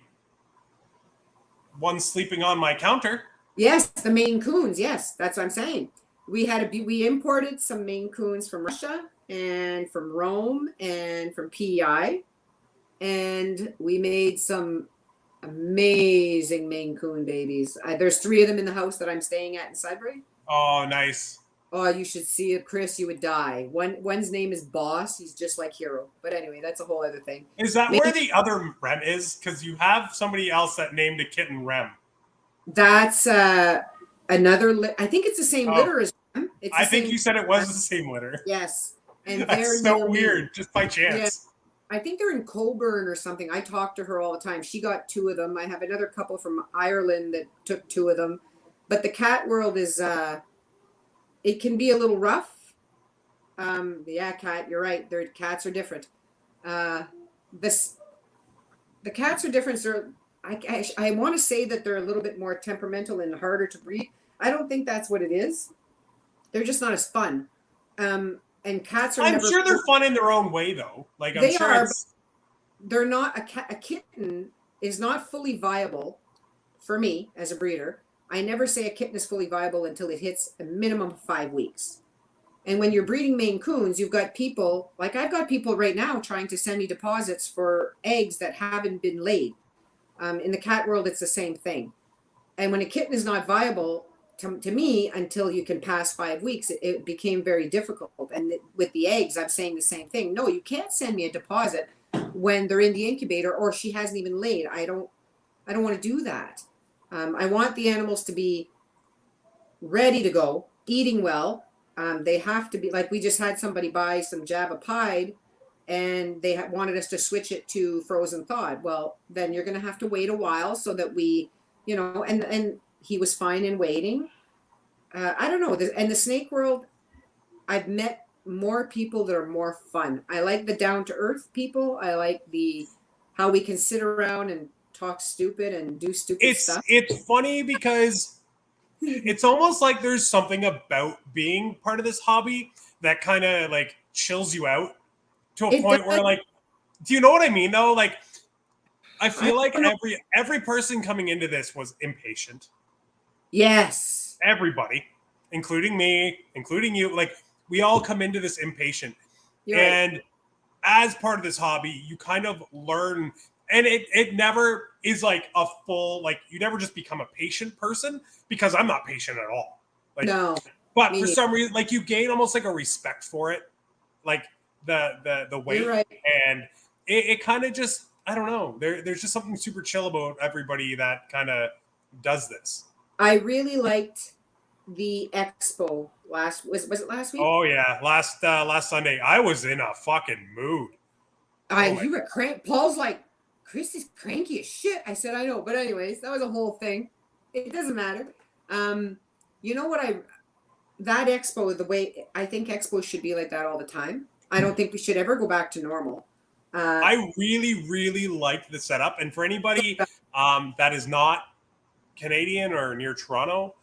one sleeping on my counter. Yes, the Maine Coons. Yes, that's what I'm saying. We imported some Maine Coons from Russia and from Rome and from PEI, and we made some amazing Maine Coon babies. There's 3 of them in the house that I'm staying at in Sudbury. Oh, nice. Oh, you should see it, Chris. You would die. One's name is Boss. He's just like Hero. But anyway, that's a whole other thing. Is that where the other Rem is? Because you have somebody else that named a kitten Rem. That's another. I think it's the same litter as Rem. I think you said it was the same litter. Yes. And that's so weird, just by chance. Yeah. I think they're in Coburn or something. I talk to her all the time. She got 2 of them. I have another couple from Ireland that took 2 of them. But the cat world is... it can be a little rough. Yeah, Cat, you're right. Their cats are different. The cats are different. I want to say that they're a little bit more temperamental and harder to breed. I don't think that's what it is. They're just not as fun. And cats are. I'm sure they're fun in their own way, though. Like I'm sure they're not a kitten is not fully viable for me as a breeder. I never say a kitten is fully viable until it hits a minimum of 5 weeks. And when you're breeding Maine Coons, you've got people, like I've got people right now trying to send me deposits for eggs that haven't been laid. In the cat world, it's the same thing. And when a kitten is not viable, to me, until you can pass 5 weeks, it became very difficult. And with the eggs, I'm saying the same thing. No, you can't send me a deposit when they're in the incubator or she hasn't even laid. I don't want to do that. I want the animals to be ready to go, eating well. They have to be, like we just had somebody buy some Java Pied and they wanted us to switch it to frozen thawed. Well, then you're going to have to wait a while so that we, and he was fine in waiting. I don't know. And the snake world, I've met more people that are more fun. I like the down to earth people. I like how we can sit around and talk stupid and do stupid stuff. It's funny because it's almost like there's something about being part of this hobby that kind of like chills you out to a point where, like, do you know what I mean though? Like, I feel like every person coming into this was impatient. Yes. Everybody, including me, including you, like we all come into this impatient. You're and right. As part of this hobby, you kind of learn. And it never is like a full, like you never just become a patient person because I'm not patient at all. Like, no. But for some reason, like you gain almost like a respect for it, like the weight. You're right. And it kind of just, I don't know. There's just something super chill about everybody that kind of does this. I really liked the expo was it last week? Oh yeah, last Sunday. I was in a fucking mood. You were cranky. Paul's like, Chris is cranky as shit. I said, I know. But anyways, that was a whole thing. It doesn't matter. You know what that expo, the way I think expos should be like that all the time. I don't think we should ever go back to normal. I really, really liked the setup. And for anybody that is not Canadian or near Toronto,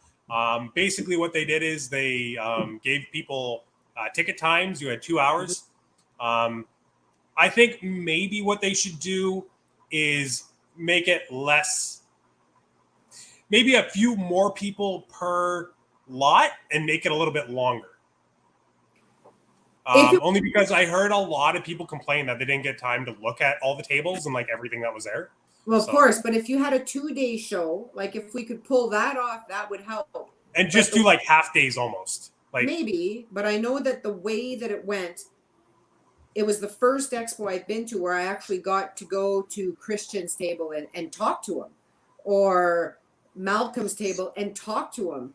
basically what they did is they gave people ticket times. You had 2 hours. I think maybe what they should do is make it less, maybe a few more people per lot and make it a little bit longer. Only because I heard a lot of people complain that they didn't get time to look at all the tables and like everything that was there. Well, of course, but if you had a 2-day show, like if we could pull that off, that would help. And just do like half days almost. Like maybe, but I know that the way that it went, it was the first expo I've been to where I actually got to go to Christian's table and talk to him, or Malcolm's table and talk to him.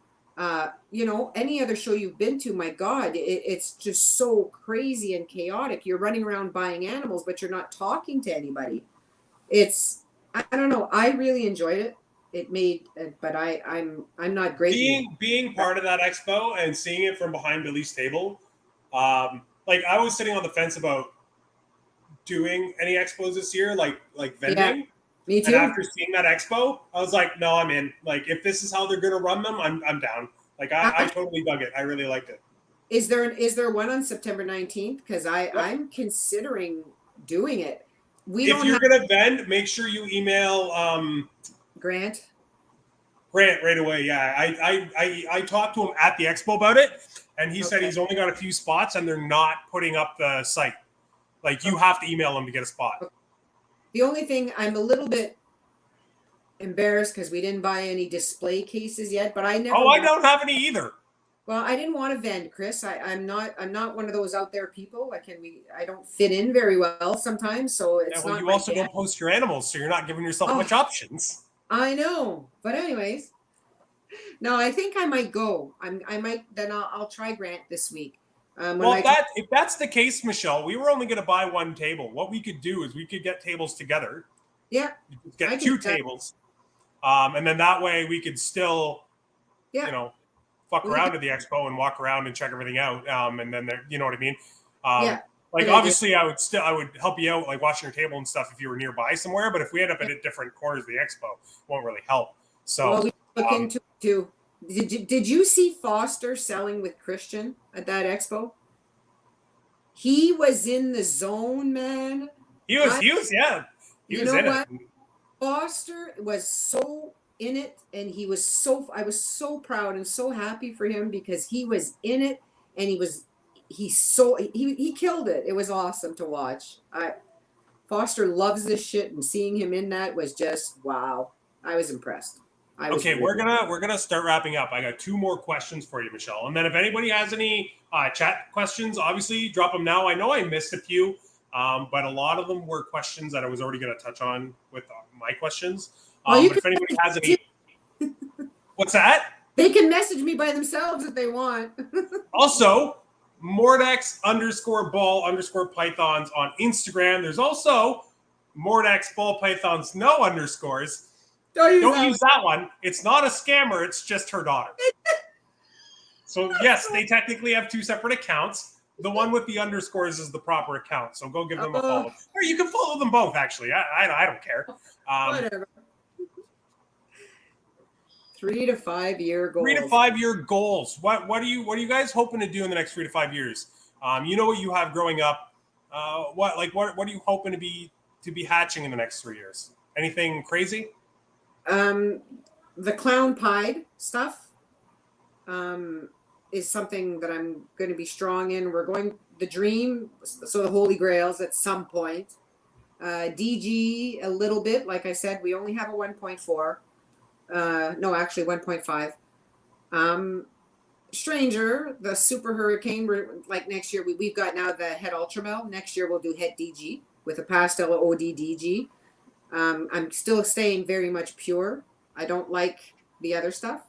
You know, any other show you've been to, my God, it's just so crazy and chaotic. You're running around buying animals, but you're not talking to anybody. It's, I don't know. I really enjoyed it. It made, but I'm not great. Being part of that expo and seeing it from behind Billy's table, like I was sitting on the fence about doing any expos this year, like vending. Yeah, me too. And after seeing that expo, I was like, no, I'm in. Like if this is how they're gonna run them, I'm down. Like I totally dug it. I really liked it. Is there one on September 19th? Because I'm considering doing it. If you're gonna vend, make sure you email Grant right away. Yeah, I talked to him at the expo about it, and he said he's only got a few spots, and they're not putting up the site. Like you have to email them to get a spot. The only thing I'm a little bit embarrassed because we didn't buy any display cases yet, but I never. Oh, I don't have any either. Well, I didn't want to vend, Chris. I'm not one of those out there people. I don't fit in very well sometimes, so it's not. You also don't post your animals, so you're not giving yourself much options. I know, but anyways, no, I think I might go. I might. Then I'll try Grant this week. If that's the case, Michelle, we were only going to buy one table. What we could do is we could get tables together. Yeah. Get 2 tables. And then that way we could still, fuck around at the expo and walk around and check everything out. And then you know what I mean? Like obviously I would help you out, like watching your table and stuff if you were nearby somewhere. But if we end up at different corners of the expo, it won't really help. So we look into it too. Did you see Foster selling with Christian at that expo? He was in the zone, man. He was in it. Foster was so in it, and I was so proud and so happy for him because he was in it, and he killed it. It was awesome to watch. Foster loves this shit, and seeing him in that was just wow. I was impressed. We're gonna start wrapping up. I got 2 more questions for you, Michelle, and then if anybody has any chat questions, obviously drop them now. I know I missed a few, but a lot of them were questions that I was already going to touch on with my questions. But if anybody has any, what's that? They can message me by themselves if they want. Also, Mordex _ball_pythons on Instagram. There's also Mordex ball pythons no underscores. Don't use that one. It's not a scammer. It's just her daughter. So yes, they technically have 2 separate accounts. The one with the underscores is the proper account. So go give them a follow. Or you can follow them both, actually. I don't care. Whatever. 3 to 5 year goals. 3 to 5 year goals. What are you guys hoping to do in the next 3 to 5 years? You know what you have growing up. What are you hoping to be hatching in the next 3 years? Anything crazy? The clown pied stuff is something that I'm going to be strong in. We're going the dream, so the Holy Grails at some point. DG a little bit. Like I said, we only have a 1.4. No, actually 1.5. Stranger, the Super Hurricane. We're like next year. We've got now the head Ultramel. Next year we'll do head DG with a pastel OD DG. I'm still staying very much pure. I don't like the other stuff.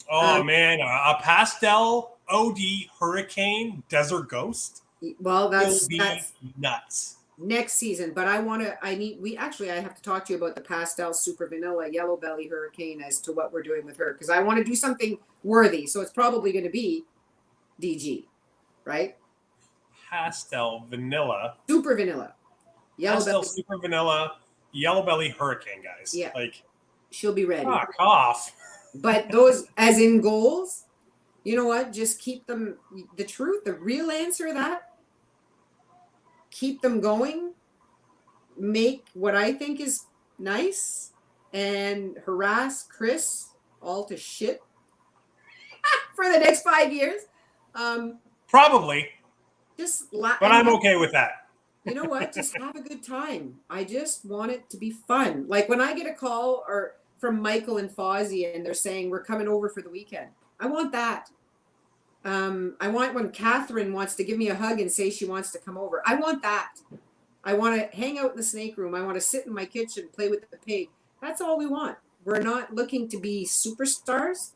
Oh man, a pastel OD Hurricane Desert Ghost. Well, that's nuts. Next season, but I have to talk to you about the pastel super vanilla yellow belly Hurricane as to what we're doing with her because I want to do something worthy. So it's probably going to be DG, right? pastel vanilla. Super vanilla. Yellow Pastel belly. super vanilla, yellow belly hurricane, guys. Yeah. Like, She'll be ready. fuck off. But those, as in goals, you know what? Just keep them, the truth, the real answer to that, keep them going, make what I think is nice, and harass Chris all to shit for the next 5 years. Probably, but I'm okay with that. You know what? Just have a good time. I just want it to be fun. Like when I get a call or from Michael and Fozzie and they're saying we're coming over for the weekend. I want that. I want when Catherine wants to give me a hug and say she wants to come over. I want that. I want to hang out in the snake room. I want to sit in my kitchen, play with the pig. That's all we want. We're not looking to be superstars.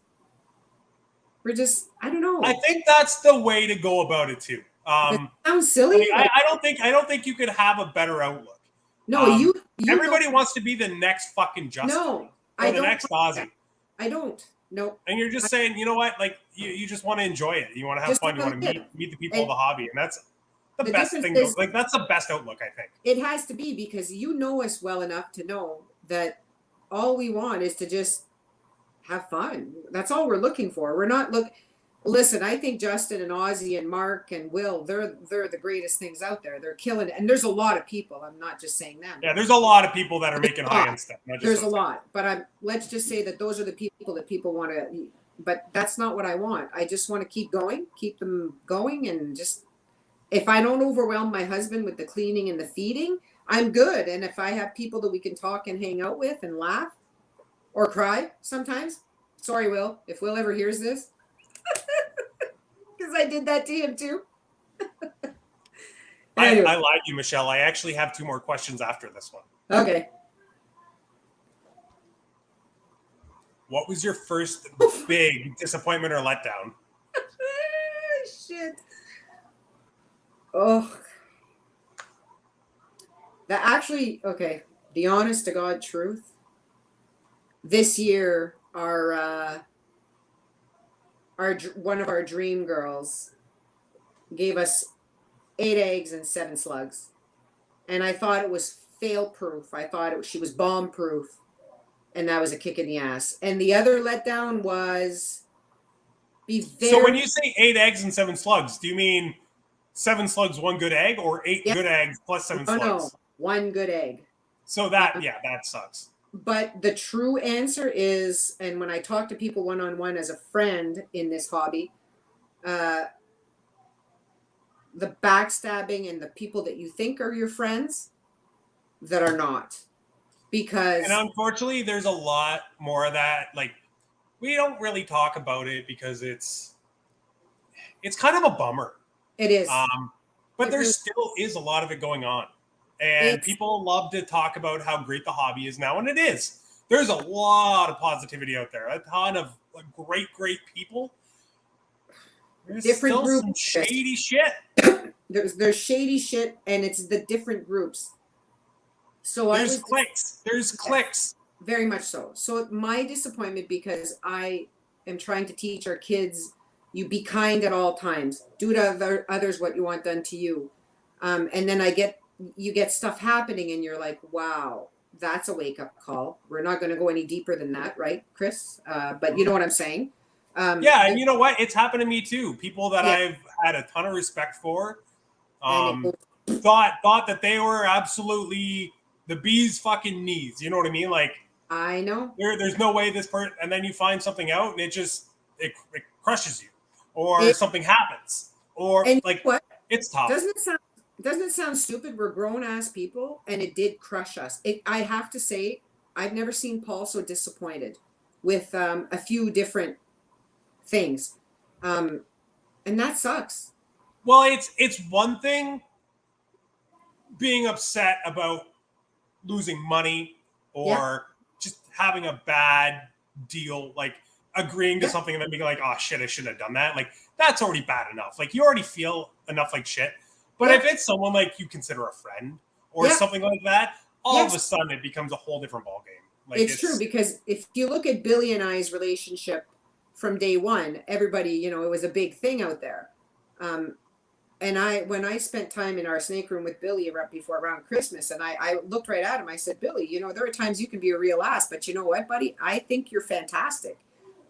We're just, I don't know. I think that's the way to go about it too. Sounds silly. I don't think you could have a better outlook. No, you everybody wants to be the next fucking Justin. No, or the next Ozzy. I don't. No. And you're just saying, you know what? Like you just want to enjoy it. You want to have fun. You want to meet the people of the hobby, and that's the best thing. Like that's the best outlook, I think. It has to be because you know us well enough to know that all we want is to just have fun. That's all we're looking for. We're not Listen, I think Justin and Ozzy and Mark and Will, they're the greatest things out there. They're killing it. And there's a lot of people. I'm not just saying them. Yeah, there's a lot of people that are making high-end stuff. There's a lot. But let's just say that those are the people that people want to, but that's not what I want. I just want to keep going, keep them going. And just, if I don't overwhelm my husband with the cleaning and the feeding, I'm good. And if I have people that we can talk and hang out with and laugh or cry sometimes, sorry, Will, if Will ever hears this, because I did that to him too. Anyway. I lied to you, Michelle. I actually have 2 more questions after this one. Okay. What was your first big disappointment or letdown? Shit. Oh. The honest to God truth. This year, one of our dream girls gave us 8 eggs and 7 slugs, and I thought it was fail proof. I thought she was bomb proof, and that was a kick in the ass. And the other letdown was So when you say 8 eggs and 7 slugs, do you mean 7 slugs, 1 good egg, or 8 good eggs plus 7 slugs? No, 1 good egg. So that sucks. But the true answer is, and when I talk to people one-on-one as a friend in this hobby, the backstabbing and the people that you think are your friends that are not. And unfortunately, there's a lot more of that. Like, we don't really talk about it because it's kind of a bummer. It is. But there still is a lot of it going on. And people love to talk about how great the hobby is now, and it is. There's a lot of positivity out there. A ton of great people. There's different still groups. Some shady shit. There's shady shit, and it's the different groups. So there's clicks. Very much so. So my disappointment, because I am trying to teach our kids, you be kind at all times. Do to others what you want done to you. And then you get stuff happening and you're like, wow, that's a wake-up call. We're not going to go any deeper than that, right, Chris? But you know what I'm saying? And you know what? It's happened to me too. People that I've had a ton of respect for thought that they were absolutely the bee's fucking knees. You know what I mean? Like, I know. There's no way this person, and then you find something out and it crushes you, or something happens, or it's tough. Doesn't it sound stupid? We're grown-ass people, and it did crush us. I have to say, I've never seen Paul so disappointed with a few different things. And that sucks. Well, it's one thing being upset about losing money or just having a bad deal, like agreeing to something and then being like, oh, shit, I shouldn't have done that. Like, that's already bad enough. Like, you already feel enough like shit. But if it's someone like you consider a friend or something like that, all of a sudden it becomes a whole different ballgame. Like, it's true, because if you look at Billy and I's relationship from day one, everybody, it was a big thing out there. when I spent time in our snake room with Billy around Christmas, and I looked right at him. I said, Billy, you know, there are times you can be a real ass, but you know what, buddy? I think you're fantastic.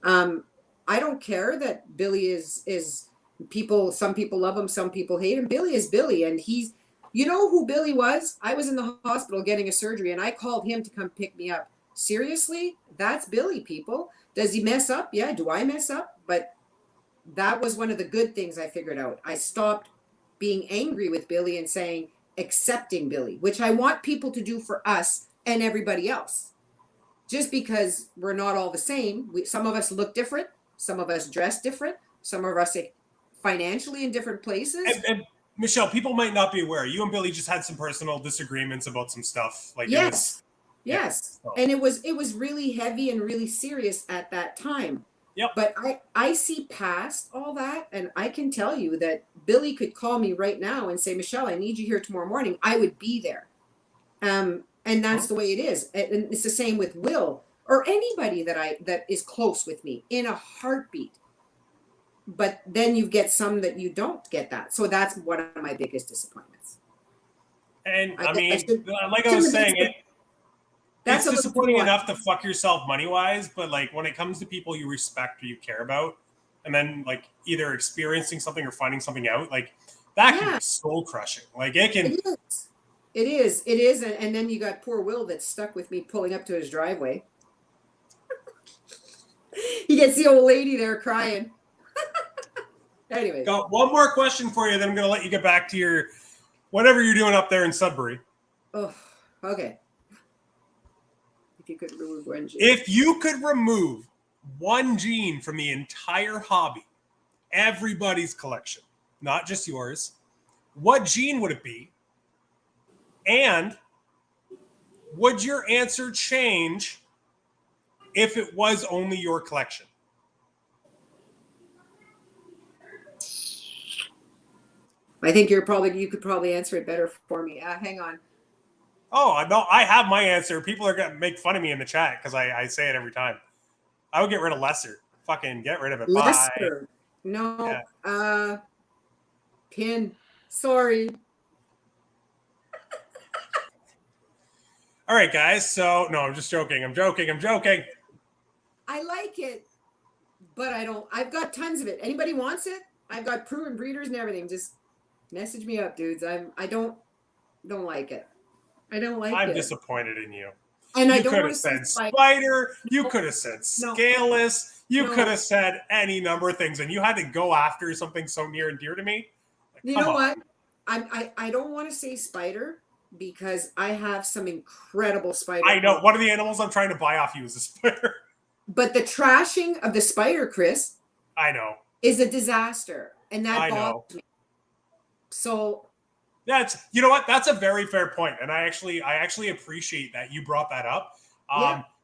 Um, I don't care that Billy is people. Some people love him, some people hate him. Billy is Billy, and he's. You know who Billy was? I was in the hospital getting a surgery, and I called him to come pick me up. Seriously, that's Billy. People, does he mess up? Yeah. Do I mess up? But that was one of the good things I figured out. I stopped being angry with Billy and saying accepting Billy, which I want people to do for us and everybody else. Just because we're not all the same, some of us look different, some of us dress different, some of us financially in different places. And Michelle, people might not be aware. You and Billy just had some personal disagreements about some stuff. Like yes, yes, yeah, so. And it was really heavy and really serious at that time. Yep. But I see past all that, and I can tell you that Billy could call me right now and say, Michelle, I need you here tomorrow morning. I would be there. And that's the way it is. And it's the same with Will or anybody that is close with me in a heartbeat. But then you get some that you don't get that. So that's one of my biggest disappointments. And I mean, like I was saying, it's disappointing enough to fuck yourself money-wise, but like when it comes to people you respect or you care about, and then like either experiencing something or finding something out, like that can be soul crushing. Like it can. It is. And then you got poor Will that's stuck with me pulling up to his driveway. He gets the old lady there crying. Anyway. Got one more question for you, then I'm going to let you get back to your whatever you're doing up there in Sudbury. Oh, okay. If you could remove one gene. If you could remove one gene from the entire hobby, everybody's collection, not just yours, what gene would it be? And would your answer change if it was only your collection? I think you could probably answer it better for me. Hang on. Oh, no, I have my answer. People are going to make fun of me in the chat because I say it every time. I would get rid of Lesser. Fucking get rid of it. Lesser. Bye. No. Yeah. Pin. Sorry. All right, guys. So, no, I'm just joking. I'm joking. I like it, but I don't. I've got tons of it. Anybody wants it? I've got proven breeders and everything. Just message me up, dudes. I don't like it. I don't like it. I'm disappointed in you. And you could have said spider. You could have said scaleless. You could have said any number of things, and you had to go after something so near and dear to me. Like, you know what? I don't want to say spider because I have some incredible spider. I know. One of the animals I'm trying to buy off you is a spider. But the trashing of the spider, Chris, I know, is a disaster, and that bothers me. So. You know what? That's a very fair point, and I actually appreciate that you brought that up.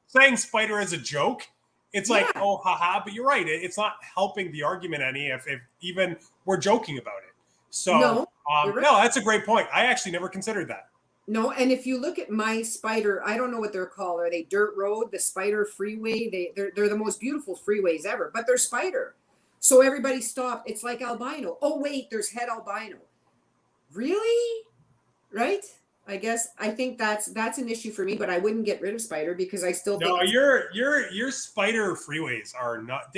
Saying spider as a joke, it's like, oh, haha, but you're right. It's not helping the argument any if even we're joking about it. So, right. No, that's a great point. I actually never considered that. No, and if you look at my spider, I don't know what they're called. Are they dirt road, the spider freeway? They're the most beautiful freeways ever, but they're spider. So everybody stopped. It's like albino. Oh wait, there's het albino. Really? Right? I think that's an issue for me, but I wouldn't get rid of spider because I still think your spider freeways are not.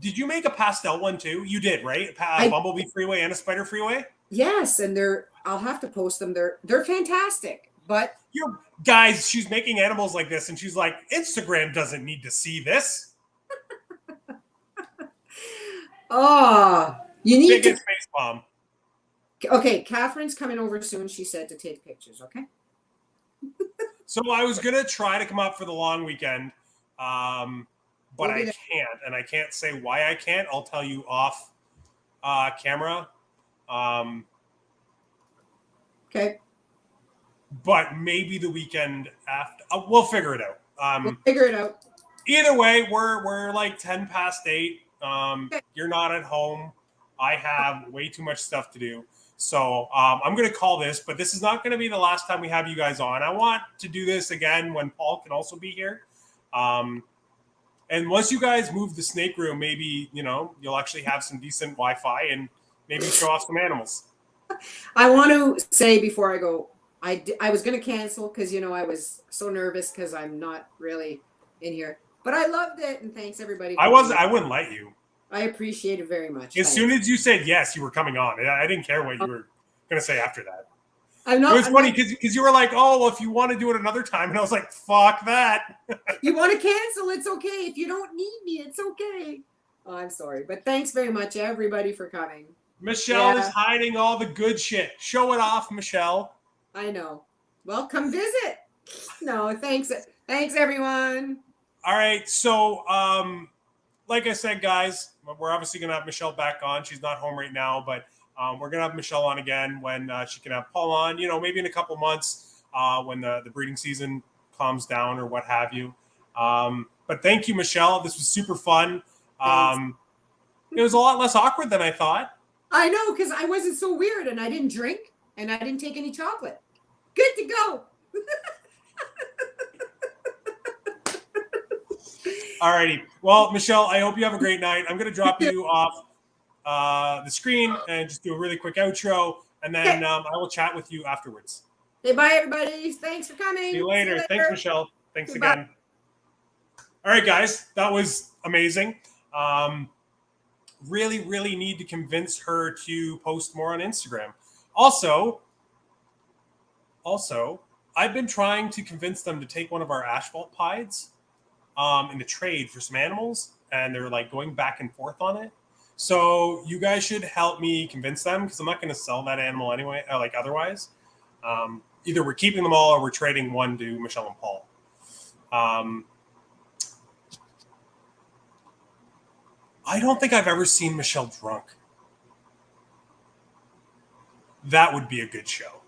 Did you make a pastel one too? You did, right? A bumblebee freeway and a spider freeway? Yes, and I'll have to post them. They're fantastic. But guys, she's making animals like this and she's like, Instagram doesn't need to see this. You need to face bomb. Okay, Catherine's coming over soon, she said, to take pictures, okay? So I was going to try to come up for the long weekend, but I can't. And I can't say why I can't. I'll tell you off camera. Okay. But maybe the weekend after. We'll figure it out. We'll figure it out. Either way, we're like 10 past 8. Okay. You're not at home. I have way too much stuff to do. So I'm going to call this, but this is not going to be the last time we have you guys on. I want to do this again when Paul can also be here. And once you guys move the snake room, maybe, you'll actually have some decent Wi-Fi and Maybe show off some animals. I want to say before I go, I was going to cancel because, I was so nervous because I'm not really in here. But I loved it, and thanks everybody for being I wouldn't let you. I appreciate it very much. As Thanks. soon as you said yes, you were coming on. I didn't care what you were going to say after that. I'm not. It was funny because you were like, "Oh, well, if you want to do it another time," and I was like, "Fuck that." You want to cancel? It's okay. If you don't need me, it's okay. Oh, I'm sorry, but thanks very much, everybody, for coming. Michelle is hiding all the good shit. Show it off, Michelle. I know. Well, come visit. No, thanks. Thanks, everyone. All right. So, like I said, guys, we're obviously going to have Michelle back on. She's not home right now, but we're going to have Michelle on again when she can have Paul on, maybe in a couple months when the breeding season calms down or what have you. But thank you, Michelle. This was super fun. It was a lot less awkward than I thought. I know, because I wasn't so weird and I didn't drink and I didn't take any chocolate. Good to go. All righty. Well, Michelle, I hope you have a great night. I'm going to drop you off the screen and just do a really quick outro, and then I will chat with you afterwards. Okay, bye, everybody. Thanks for coming. See you later. Thanks, Michelle. Thanks Goodbye. again. All right, guys. That was amazing. Really, really need to convince her to post more on Instagram. Also, I've been trying to convince them to take one of our asphalt pies in the trade for some animals, and they're like going back and forth on it. So you guys should help me convince them, because I'm not going to sell that animal anyway, otherwise. Either we're keeping them all or we're trading one to Michelle and Paul. I don't think I've ever seen Michelle drunk. That would be a good show.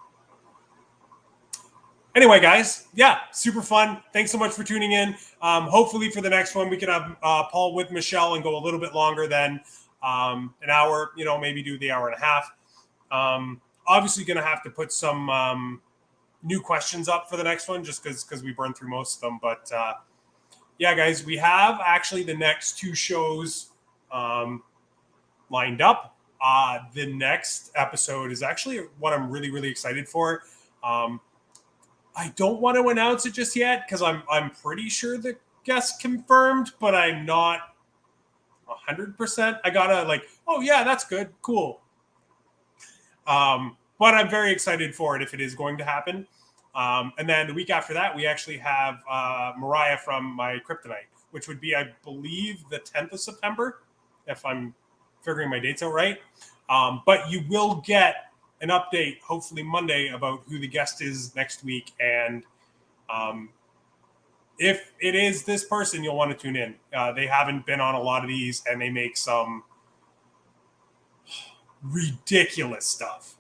Anyway, guys, super fun. Thanks so much for tuning in. Hopefully for the next one, we can have Paul with Michelle and go a little bit longer than an hour, maybe do the hour and a half. Obviously going to have to put some new questions up for the next one just because we burned through most of them. But guys, we have actually the next two shows lined up. The next episode is actually what I'm really, really excited for. I don't want to announce it just yet because I'm pretty sure the guest confirmed, but I'm not 100%. I gotta oh yeah, that's good, cool. But I'm very excited for it if it is going to happen. And then the week after that, we actually have Mariah from My Kryptonite, which would be, I believe, the 10th of September, if I'm figuring my dates out right. But you will get an update, hopefully Monday, about who the guest is next week. And if it is this person, you'll want to tune in. They haven't been on a lot of these, and they make some ridiculous stuff.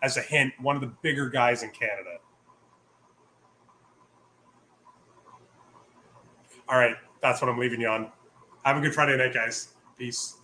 As a hint, one of the bigger guys in Canada. All right, that's what I'm leaving you on. Have a good Friday night, guys. Peace.